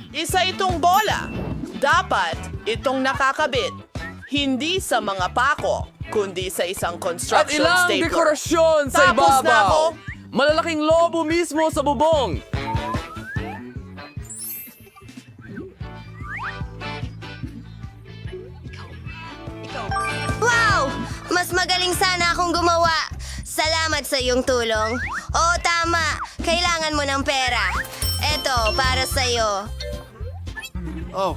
isa itong bola. Dapat itong nakakabit. Hindi sa mga pako, kundi sa isang construction stapler. dekorasyon Tapos na ako. Malalaking lobo mismo sa bubong. Wow! Mas magaling sana akong gumawa. Salamat sa iyong tulong. Oo, tama. Kailangan mo ng pera. Eto, para sa'yo. Oh,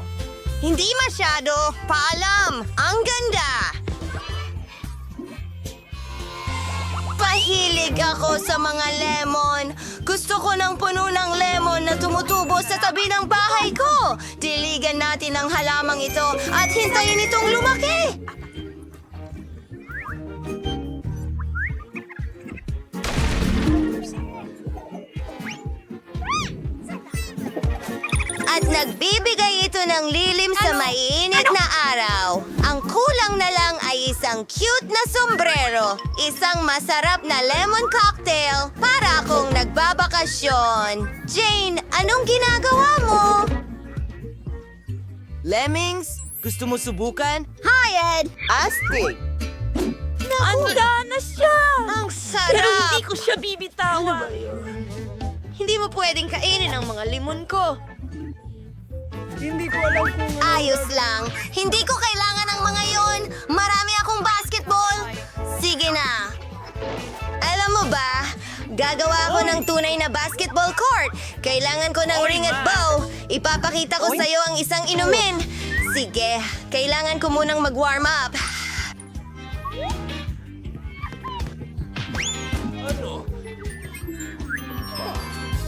Hindi masyado. Paalam. Ang ganda. Pahilig ako sa mga lemon. Gusto ko ng puno ng lemon na tumutubo sa tabi ng bahay ko. Diligan natin ang halamang ito at hintayin itong lumaki. At nagbibigay ito ng lilim sa maiinit na araw. Ang kulang na lang ay isang cute na sombrero. Isang masarap na lemon cocktail para akong nagbabakasyon. Jane, anong ginagawa mo? Lemmings, gusto mo subukan? Hi, Ed! Astig! Anda na siya! Ang sarap! Pero hindi ko siya bibitawan. Hindi mo pwedeng kainin ang mga limon ko. Ayos lang. Hindi ko kailangan ng mga yon. Marami akong basketball. Sige na. Alam mo ba, gagawa ako ng tunay na basketball court. Kailangan ko ng ring at bow. Ipapakita ko sa'yo ang isang inumin. Sige, kailangan ko munang mag-warm up.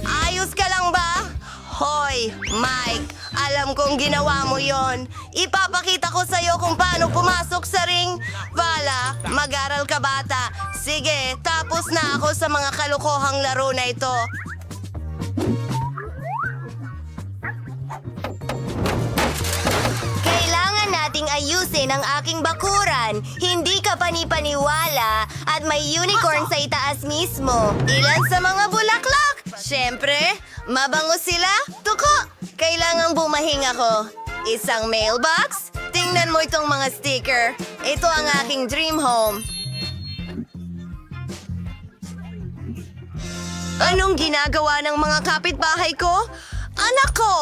Ayos ka lang ba? Hoy, Mike, alam kong ginawa mo yon. Ipapakita ko sa'yo kung paano pumasok sa ring. Vala, mag-aral ka bata. Sige, tapos na ako sa mga kalokohang laro na ito. Kailangan nating ayusin ang aking bakuran. Hindi ka panipaniwala at may unicorn sa itaas mismo. Ilan sa mga bulaklak? Siyempre, mabango sila. Tuko! Kailangang bumahing ako. Isang mailbox? Tingnan mo itong mga sticker. Ito ang aking dream home. Anong ginagawa ng mga kapitbahay ko? Anak ko!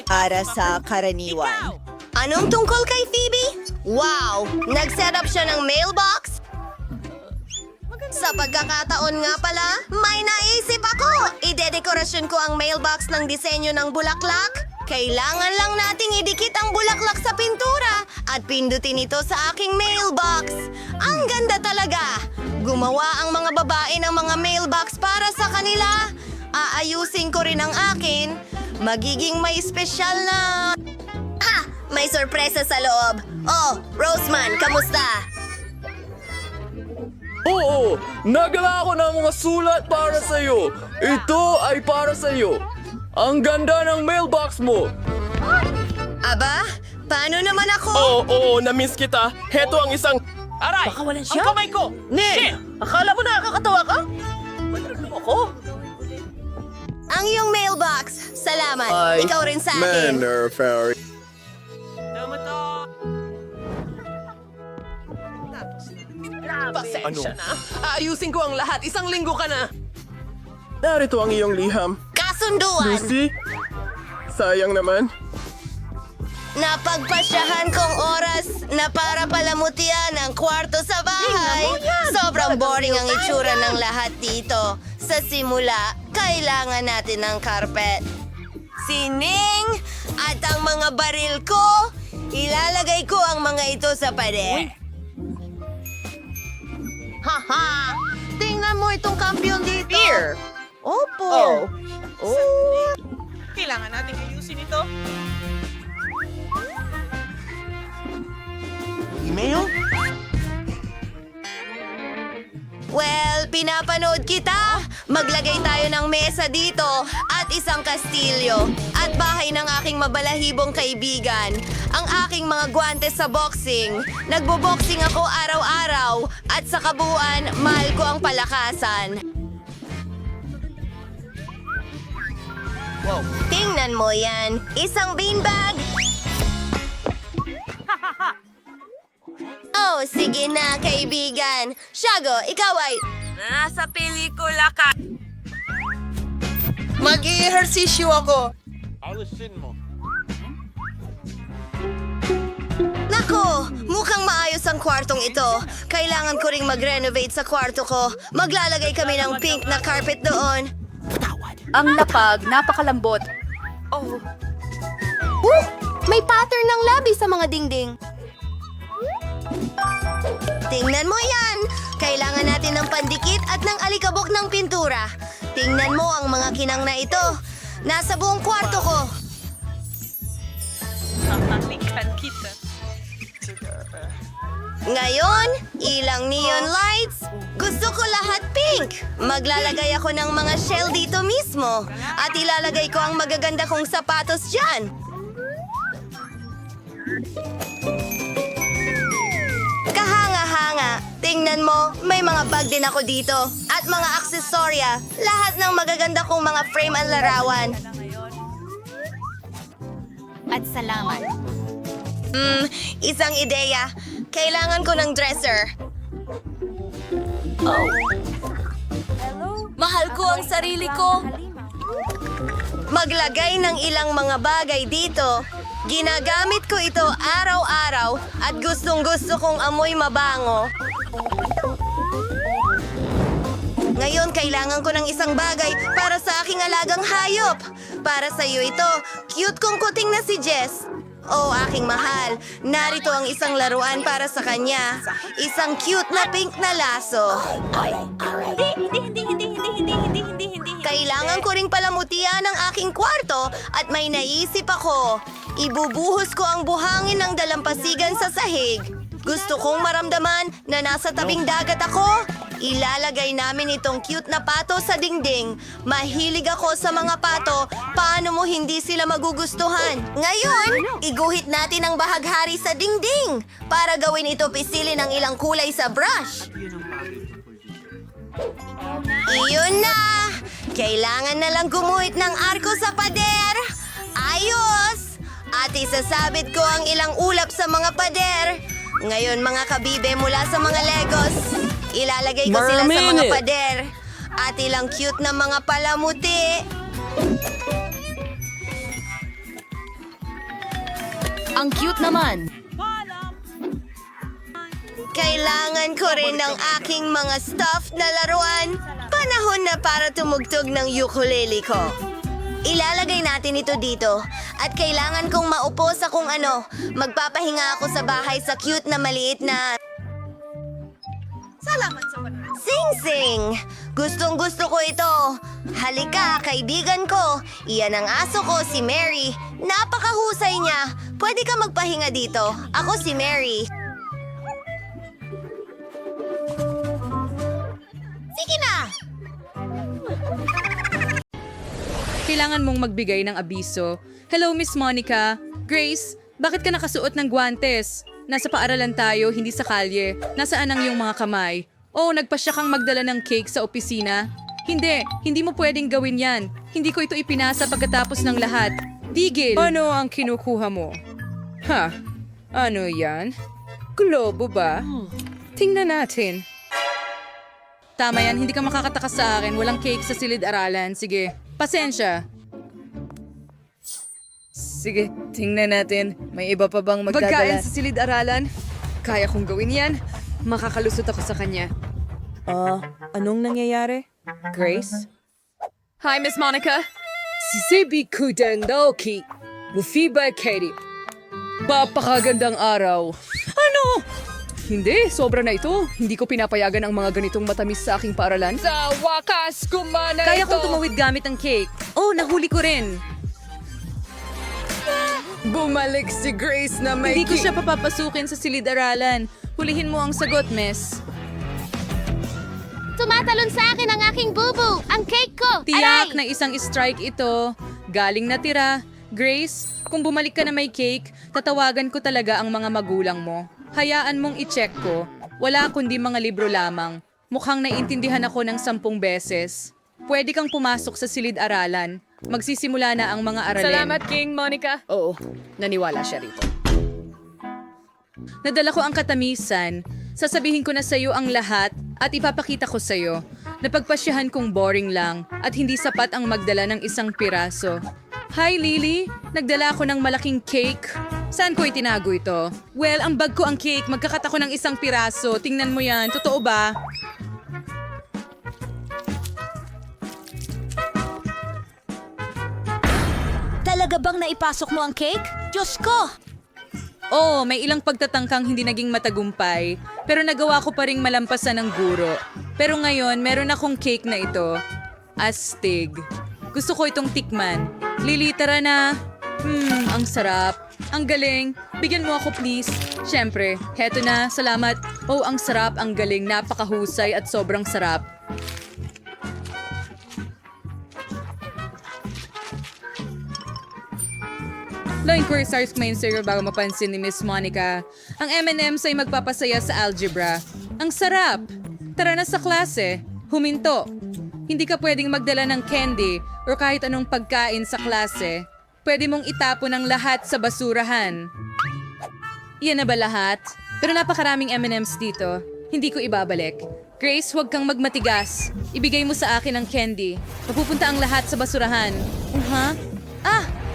Para sa karaniwan. Anong tungkol kay Phoebe? Wow! Nag-set up siya ng mailbox? Sa pagkakataon nga pala, may naisip ako! Idedekorasyon ko ang mailbox ng disenyo ng bulaklak. Kailangan lang nating idikit ang bulaklak sa pintura at pindutin ito sa aking mailbox. Ang ganda talaga! Gumawa ang mga babae ng mga mailbox para sa kanila. Aayusin ko rin ang akin. Magiging may espesyal na... May sorpresa sa loob. Oh, Roseman, kamusta? Oo, nagala ako ng mga sulat para sa'yo. Ito ay para sa'yo. Ang ganda ng mailbox mo. Aba, paano naman ako? Oo, na-miss kita. Heto ang isang... Aray! Baka walan siya? Ang kamay ko! Ne! Akala mo nakakatawa ka? Ano ako? Ang iyong mailbox. Salamat. Ikaw rin sa akin. Fairy. Pasensya na. Aayusin ko ang lahat. Isang linggo ka na. Narito ang iyong liham. Kasunduan. Lucy? Sayang naman. Napagpasyahan kong oras na para palamutian ang kwarto sa bahay. Sobrang boring ang itsura ng lahat dito. Sa simula, kailangan natin ng carpet. Sining! At ang mga baril ko, ilalagay ko ang mga ito sa pader. Haha! Tingnan mo itong kampiyon dito. Beer! Opo! Kailangan natin ayusin ito. Email? Well, pinapanood kita. Maglagay tayo ng mesa dito at isang kastilyo at bahay ng aking mabalahibong kaibigan. Ang aking mga guwantes sa boxing. Nagbo-boxing ako araw-araw at sa kabuuan, mahal ko ang palakasan. Tingnan mo yan. Isang beanbag. Oh, sige na, kaibigan. Shago, ikaw ay... Nasa pelikula ka. Mag-i-ehersisyo ako. Nako, mukhang maayos ang kwartong ito. Kailangan ko ring mag-renovate sa kwarto ko. Maglalagay kami ng pink na carpet doon. Ang lapag, napakalambot. May pattern ng labi sa mga dingding. Tingnan mo yan! Kailangan natin ng pandikit at ng alikabok ng pintura. Tingnan mo ang mga kinang na ito. Nasa buong kwarto ko. Ngayon, ilang neon lights. Gusto ko lahat pink. Maglalagay ako ng mga shell dito mismo. At ilalagay ko ang magaganda kong sapatos dyan. Kahanga-hanga. Tingnan mo, may mga bag din ako dito. At mga aksesorya. Lahat ng magaganda kong mga frame at larawan. At salamat. Isang ideya. Kailangan ko ng dresser. Mahal ko ang sarili ko. Maglagay ng ilang mga bagay dito. Ginagamit ko ito araw-araw at gustong-gusto kong amoy mabango. Ngayon, kailangan ko ng isang bagay para sa aking alagang hayop. Para sa iyo ito, cute kong kuting na si Jess. Oh, aking mahal, narito ang isang laruan para sa kanya. Isang cute na pink na laso. Kailangan ko ring palamutian ang aking kwarto at may naisip ako. Ibubuhos ko ang buhangin ng dalampasigan sa sahig. Gusto kong maramdaman na nasa tabing dagat ako. Ilalagay namin itong cute na pato sa dingding. Mahilig ako sa mga pato. Paano mo hindi sila magugustuhan? Ngayon, iguhit natin ang bahaghari sa dingding para gawin ito pisili ng ilang kulay sa brush. Iyon na! Kailangan na lang gumuhit ng arko sa pader. Ayos! At isasabit ko ang ilang ulap sa mga pader. Ngayon, mga kabibe mula sa mga Legos, ilalagay ko sila sa mga pader. At ilang cute na mga palamuti. Ang cute naman. Kailangan ko rin ng aking mga stuffed na laruan. Panahon na para tumugtog ng ukulele ko. Ilalagay natin ito dito. At kailangan kong maupo sa kung ano. Magpapahinga ako sa bahay sa cute na maliit na... Sing-sing! Gustong-gusto ko ito. Halika, kaibigan ko. Iyan ang aso ko, si Mary. Napakahusay niya. Pwede ka magpahinga dito. Ako si Mary. Sige na! Kailangan mong magbigay ng abiso. Hello, Miss Monica. Grace, bakit ka nakasuot ng guwantes? Nasa paaralan tayo, hindi sa kalye. Nasaan ang iyong mga kamay? Oh, nagpasya kang magdala ng cake sa opisina? Hindi mo pwedeng gawin yan. Hindi ko ito ipinasa pagkatapos ng lahat. Digil! Ano ang kinukuha mo? Ha? Ano yan? Globo ba? Tingnan natin. Tama yan, hindi ka makakatakas sa akin. Walang cake sa silid-aralan. Sige, pasensya. Sige, tingnan natin. May iba pa bang magdadala? Pagkain sa silid-aralan? Kaya kong gawin yan. Makakalusot ako sa kanya. Anong nangyayari? Grace? Hi, Miss Monica. Sisebi Kudandoki. Wufiba Katie. Papakagandang araw. Ano? Hindi, sobra na ito. Hindi ko pinapayagan ang mga ganitong matamis sa aking paaralan. Sa wakas, kumana Kaya kong tumawid gamit ang cake. Oh, nahuli ko rin. Bumalik si Grace na may... Hindi ko siya papapasukin sa silid-aralan. Hulihin mo ang sagot, miss. Tumatalon sa akin ang aking bubu, ang cake ko. Tiyak na isang strike ito. Galing na tira. Grace, kung bumalik ka na may cake, tatawagan ko talaga ang mga magulang mo. Hayaan mong i-check ko. Wala kundi mga libro lamang. Mukhang naiintindihan ako ng 10 beses. Pwede kang pumasok sa silid-aralan. Magsisimula na ang mga aralin. Salamat, King Monica. Oo, naniwala siya rito. Nadala ko ang katamisan. Sasabihin ko na sa'yo ang lahat at ipapakita ko sa'yo. Napagpasyahan kong boring lang at hindi sapat ang magdala ng isang piraso. Hi, Lily! Nagdala ako ng malaking cake. Saan ko itinago ito? Well, ang bag ko ang cake. Magkakat ako ng isang piraso. Tingnan mo yan. Totoo ba? Talaga bang naipasok mo ang cake? Diyos ko! Oo, may ilang pagtatangkang hindi naging matagumpay, pero nagawa ko pa ring malampasan ng guro. Pero ngayon, meron akong cake na ito. Astig. Gusto ko itong tikman. Lili, tara na. Ang sarap. Ang galing. Bigyan mo ako, please. Siyempre, heto na. Salamat. Oh, ang sarap, ang galing. Napakahusay at sobrang sarap. Line ko stars kumain sa'yo bago mapansin ni Miss Monica. Ang M&M's ay magpapasaya sa algebra. Ang sarap! Tara na sa klase. Huminto. Hindi ka pwedeng magdala ng candy o kahit anong pagkain sa klase. Pwede mong itapon ang lahat sa basurahan. Iyan na ba lahat? Pero napakaraming M&M's dito. Hindi ko ibabalik. Grace, huwag kang magmatigas. Ibigay mo sa akin ang candy. Mapupunta ang lahat sa basurahan.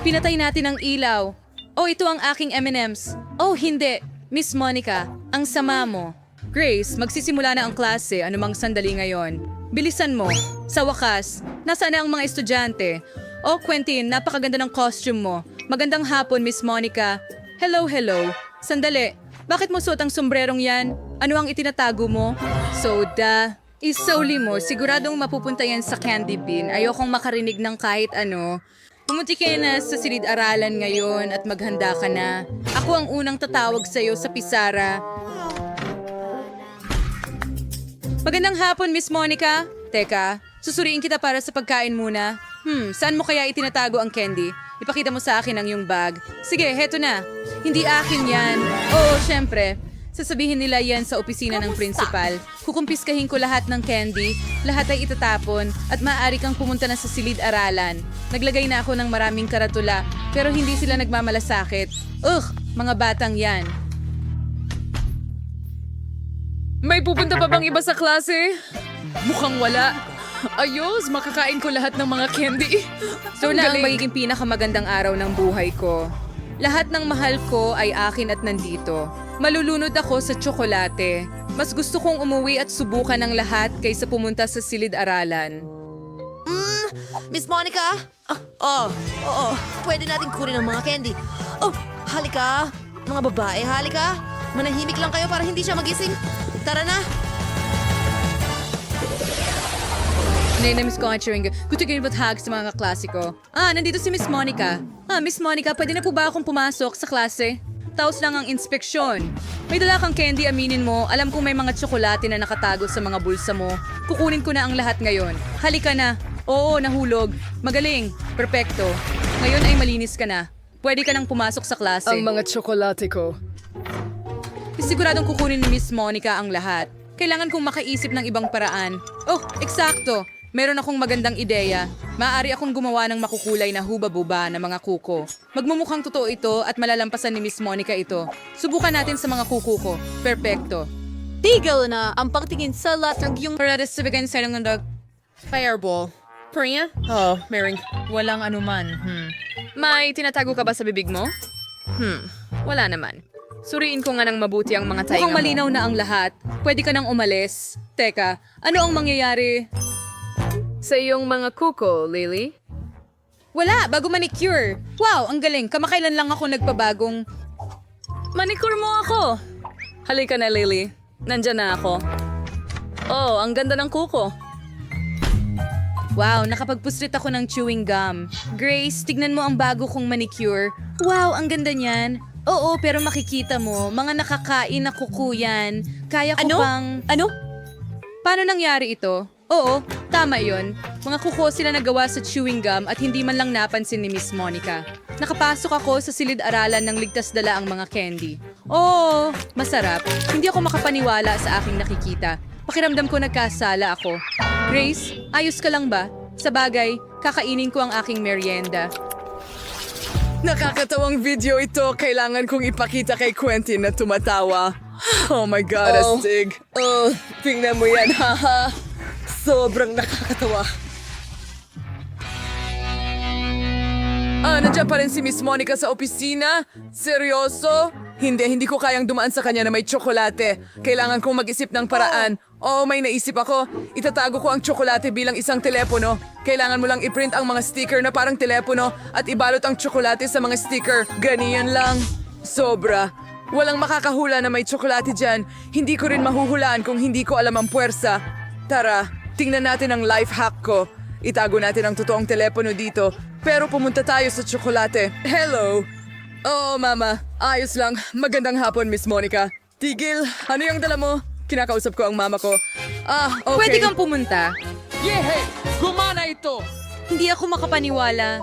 Pinatay natin ang ilaw. Oh, ito ang aking M&M's. Oh, hindi. Miss Monica, ang sama mo. Grace, magsisimula na ang klase anumang sandali ngayon. Bilisan mo. Sa wakas, nasaan na ang mga estudyante? Oh, Quentin, napakaganda ng costume mo. Magandang hapon, Miss Monica. Hello. Sandali, bakit mo suot ang sombrerong yan? Ano ang itinatago mo? Soda. Isauli mo, siguradong mapupunta yan sa candy bin. Ayokong makarinig ng kahit ano. Pumunti ka na sa silid-aralan ngayon at maghanda ka na. Ako ang unang tatawag sa'yo sa pisara. Magandang hapon, Miss Monica. Teka, susuriin kita para sa pagkain muna. Saan mo kaya itinatago ang candy? Ipakita mo sa akin ang iyong bag. Sige, heto na. Hindi akin yan. Oo, syempre. Sasabihin nila yan sa opisina ng principal. Kukumpiskahin ko lahat ng candy, lahat ay itatapon, at maaari kang pumunta na sa silid-aralan. Naglagay na ako ng maraming karatula, pero hindi sila nagmamalasakit. Mga batang yan. May pupunta pa bang iba sa klase? Mukhang wala. Ayos, makakain ko lahat ng mga candy. So na ang magiging pinakamagandang araw ng buhay ko. Lahat ng mahal ko ay akin at nandito. Malulunod ako sa tsokolate. Mas gusto kong umuwi at subukan ng lahat kaysa pumunta sa silid-aralan. Miss Monica? Oo. Pwede natin kunin ang mga candy. Oh, halika. Mga babae, halika. Manahimik lang kayo para hindi siya magising. Tara na. Namiss ko ang chewing gum. Gusto ko yung bathag sa mga klasiko. Nandito si Miss Monica. Miss Monica, pwede na po ba akong pumasok sa klase? Taos lang ang inspeksyon. May dala kang candy, aminin mo. Alam kong may mga tsokolate na nakatago sa mga bulsa mo. Kukunin ko na ang lahat ngayon. Halika na. Oo, nahulog. Magaling. Perpekto. Ngayon ay malinis ka na. Pwede ka nang pumasok sa klase. Ang mga tsokolate ko. Siguradong kukunin ni Miss Monica ang lahat. Kailangan kong makaisip ng ibang paraan. Oh, eksakto. Meron akong magandang ideya. Maaari akong gumawa ng makukulay na huba-buba na mga kuko. Magmumukhang totoo ito at malalampasan ni Miss Monica ito. Subukan natin sa mga kuko ko. Perpekto. Tigil na ang pagtingin sa lahat ng iyong... Para sa bigay sa ng dog. Fireball. Priya? Oh, Mering. Walang anuman. May tinatago ka ba sa bibig mo? Wala naman. Suriin ko nga ng mabuti ang mga tainga Mukhang mo. malinaw na ang lahat. Pwede ka nang umalis. Teka, ano ang mangyayari? Sa iyong mga kuko, Lily? Wala, bago manicure. Wow, ang galing. Kamakailan lang ako nagpabagong... Manicure mo ako! Halika na, Lily. Nandyan na ako. Oh, ang ganda ng kuko. Wow, nakapagpuslit ako ng chewing gum. Grace, tignan mo ang bago kong manicure. Wow, ang ganda niyan. Oo, pero makikita mo, mga nakakain na kuko yan. Kaya ko pang... Ano? Paano nangyari ito? Oo, tama yon. Mga kuko sila nagawa sa chewing gum at hindi man lang napansin ni Miss Monica. Nakapasok ako sa silid-aralan ng ligtas dala ang mga candy. Oo, masarap. Hindi ako makapaniwala sa aking nakikita. Pakiramdam ko nagkasala ako. Grace, ayos ka lang ba? Sa bagay, kakainin ko ang aking merienda. Nakakatawang video ito. Kailangan kong ipakita kay Quentin na tumatawa. Oh my God, astig. Oh, tingnan mo yan, haha. Sobrang nakakatawa. Nandiyan pa rin si Miss Monica sa opisina? Seryoso? Hindi ko kayang dumaan sa kanya na may tsokolate. Kailangan kong mag-isip ng paraan. Oh, may naisip ako. Itatago ko ang tsokolate bilang isang telepono. Kailangan mo lang i-print ang mga sticker na parang telepono at ibalot ang tsokolate sa mga sticker. Ganiyan lang. Sobra. Walang makakahula na may tsokolate dyan. Hindi ko rin mahuhulaan kung hindi ko alam ang puwersa. Tara, tingnan natin ang life hack ko. Itago natin ang totoong telepono dito. Pero pumunta tayo sa tsokolate. Hello! Oo, Mama. Ayos lang. Magandang hapon, Miss Monica. Tigil, ano yung dala mo? Kinakausap ko ang mama ko. Okay. Pwede kang pumunta. Yehe! Gumana ito! Hindi ako makapaniwala.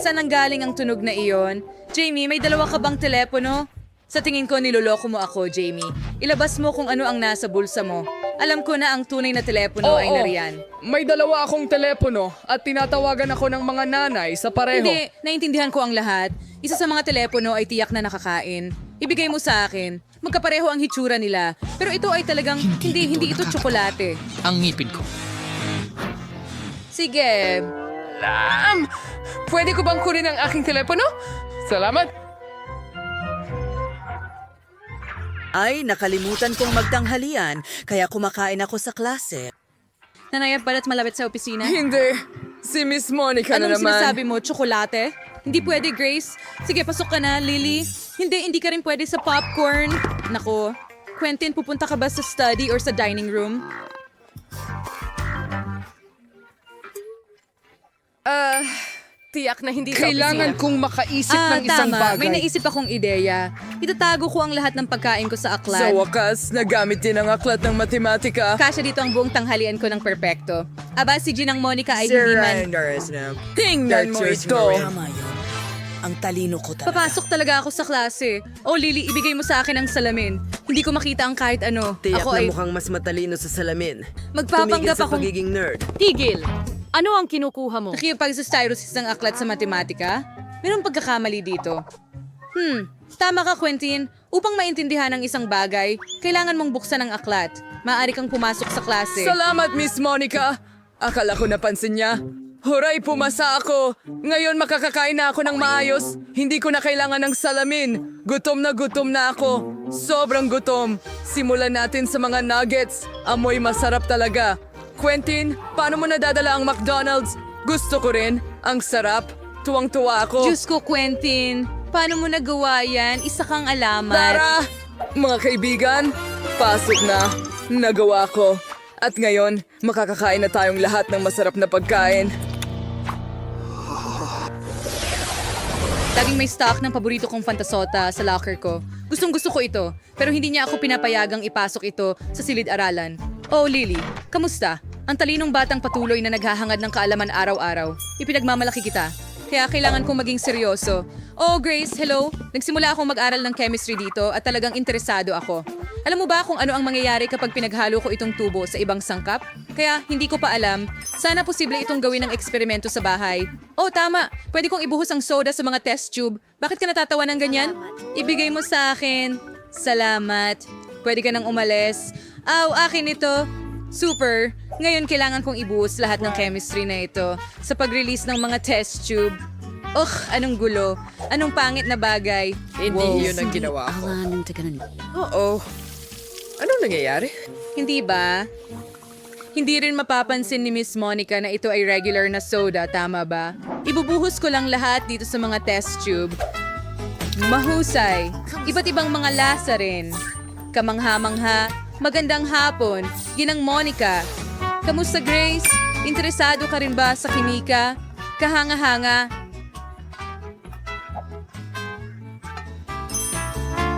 Saan ang galing ang tunog na iyon? Jamie, may dalawa ka bang telepono? Sa tingin ko, niloloko mo ako, Jamie. Ilabas mo kung ano ang nasa bulsa mo. Alam ko na ang tunay na telepono ay nariyan. May dalawa akong telepono at tinatawagan ako ng mga nanay sa pareho. Hindi, naintindihan ko ang lahat. Isa sa mga telepono ay tiyak na nakakain. Ibigay mo sa akin. Magkapareho ang hitsura nila. Pero ito ay talagang, hindi ito tsokolate. Ang ngipin ko. Sige. Pwede ko bang kunin ang aking telepono? Salamat. Ay, nakalimutan kong magtanghalian, kaya kumakain ako sa klase. Nanayap balat malapit sa opisina? Hindi. Si Miss Monica na Anong naman. sinasabi mo? Tsokolate? Hindi pwede, Grace. Sige, pasok ka na, Lily. Hindi ka rin pwede sa popcorn. Nako. Quentin, pupunta ka ba sa study or sa dining room? Tiyak na hindi sa Kailangan opisina. kong makaisip ng isang tama. bagay. May naisip akong ideya. Itatago ko ang lahat ng pagkain ko sa Sa aklat. wakas, nagamit din ang aklat ng matematika. Kasya dito ang buong tanghalian ko ng perpekto. Aba, si Ginang Monica ay hindi man... Tingnan mo ito. Tama yun. Ang talino ko talaga. Papasok talaga ako sa klase. Oh, Lily, ibigay mo sa akin ang salamin. Hindi ko makita ang kahit ano. Tiyak Ako na ay... mukhang mas matalino sa salamin. Magpapanggap Tumigil sa akong... pagiging nerd. Tigil! Ano ang kinukuha mo? Nakipagsastyrosis ng aklat sa matematika? Mayroong pagkakamali dito. Tama ka, Quentin. Upang maintindihan ang isang bagay, kailangan mong buksan ang aklat. Maaari kang pumasok sa klase. Salamat, Miss Monica. Akala ko napansin niya. Huray, pumasa ako! Ngayon makakakain na ako ng maayos. Hindi ko na kailangan ng salamin. Gutom na ako. Sobrang gutom. Simulan natin sa mga nuggets. Amoy masarap talaga. Quentin, paano mo nadadala ang McDonald's? Gusto ko rin. Ang sarap. Tuwang-tuwa ako. Diyos ko, Quentin. Paano mo nagawa yan? Isa kang alamat. Tara! Mga kaibigan, pasok na. Nagawa ko. At ngayon, makakakain na tayong lahat ng masarap na pagkain. Laging may stock ng paborito kong fantasota sa locker ko. Gustong-gusto ko ito, pero hindi niya ako pinapayagang ipasok ito sa silid-aralan. Oh, Lily, kamusta? Ang talinong batang patuloy na naghahangad ng kaalaman araw-araw. Ipinagmamalaki kita. Kaya kailangan kong maging seryoso. Oh, Grace, hello. Nagsimula akong mag-aral ng chemistry dito at talagang interesado ako. Alam mo ba kung ano ang mangyayari kapag pinaghalo ko itong tubo sa ibang sangkap? Kaya hindi ko pa alam. Sana posible itong gawin ng eksperimento sa bahay. Oh, tama. Pwede kong ibuhos ang soda sa mga test tube. Bakit ka natatawa ng ganyan? Ibigay mo sa akin. Salamat. Pwede ka nang umalis. Aw, akin ito. Super. Ngayon kailangan kong ibuhos lahat ng chemistry na ito sa pag-release ng mga test tube. Anong gulo. Anong pangit na bagay. Hindi yun ang ginawa ko. Oo. Anong nangyayari? Hindi ba? Hindi rin mapapansin ni Miss Monica na ito ay regular na soda, tama ba? Ibubuhos ko lang lahat dito sa mga test tube. Mahusay. Iba't ibang mga lasa rin. Kamangha-mangha. Magandang hapon. Ginang Monica. Kamusta, Grace? Interesado ka rin ba sa kimika? Kahanga-hanga.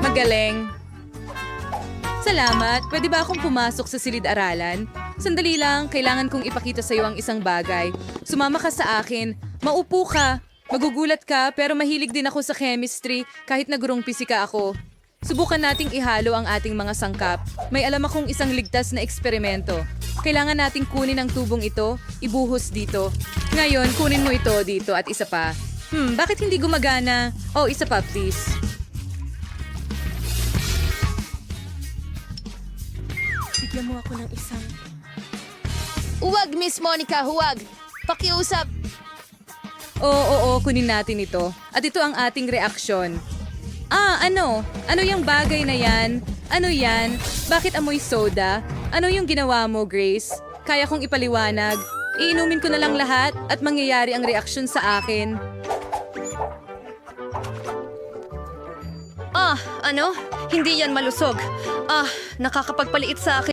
Magaling. Salamat. Pwede ba akong pumasok sa silid-aralan? Sandali lang, kailangan kong ipakita sa iyo ang isang bagay. Sumama ka sa akin. Maupo ka. Magugulat ka, pero mahilig din ako sa chemistry kahit na gurong pisika ako. Subukan nating ihalo ang ating mga sangkap. May alam akong isang ligtas na eksperimento. Kailangan nating kunin ang tubong ito, ibuhos dito. Ngayon, kunin mo ito dito at isa pa. Bakit hindi gumagana? Oh, isa pa, please. Bigyan mo ako ng isang... Huwag, Miss Monica, huwag. Pakiusap. Oo, kunin natin ito. At ito ang ating reaksyon. Ano? Ano yung bagay na yan? Ano yan? Bakit amoy soda? Ano yung ginawa mo, Grace? Kaya kong ipaliwanag. Iinumin ko na lang lahat at mangyayari ang reaksyon sa akin. Hindi yan malusog. Nakakapagpaliit sa akin.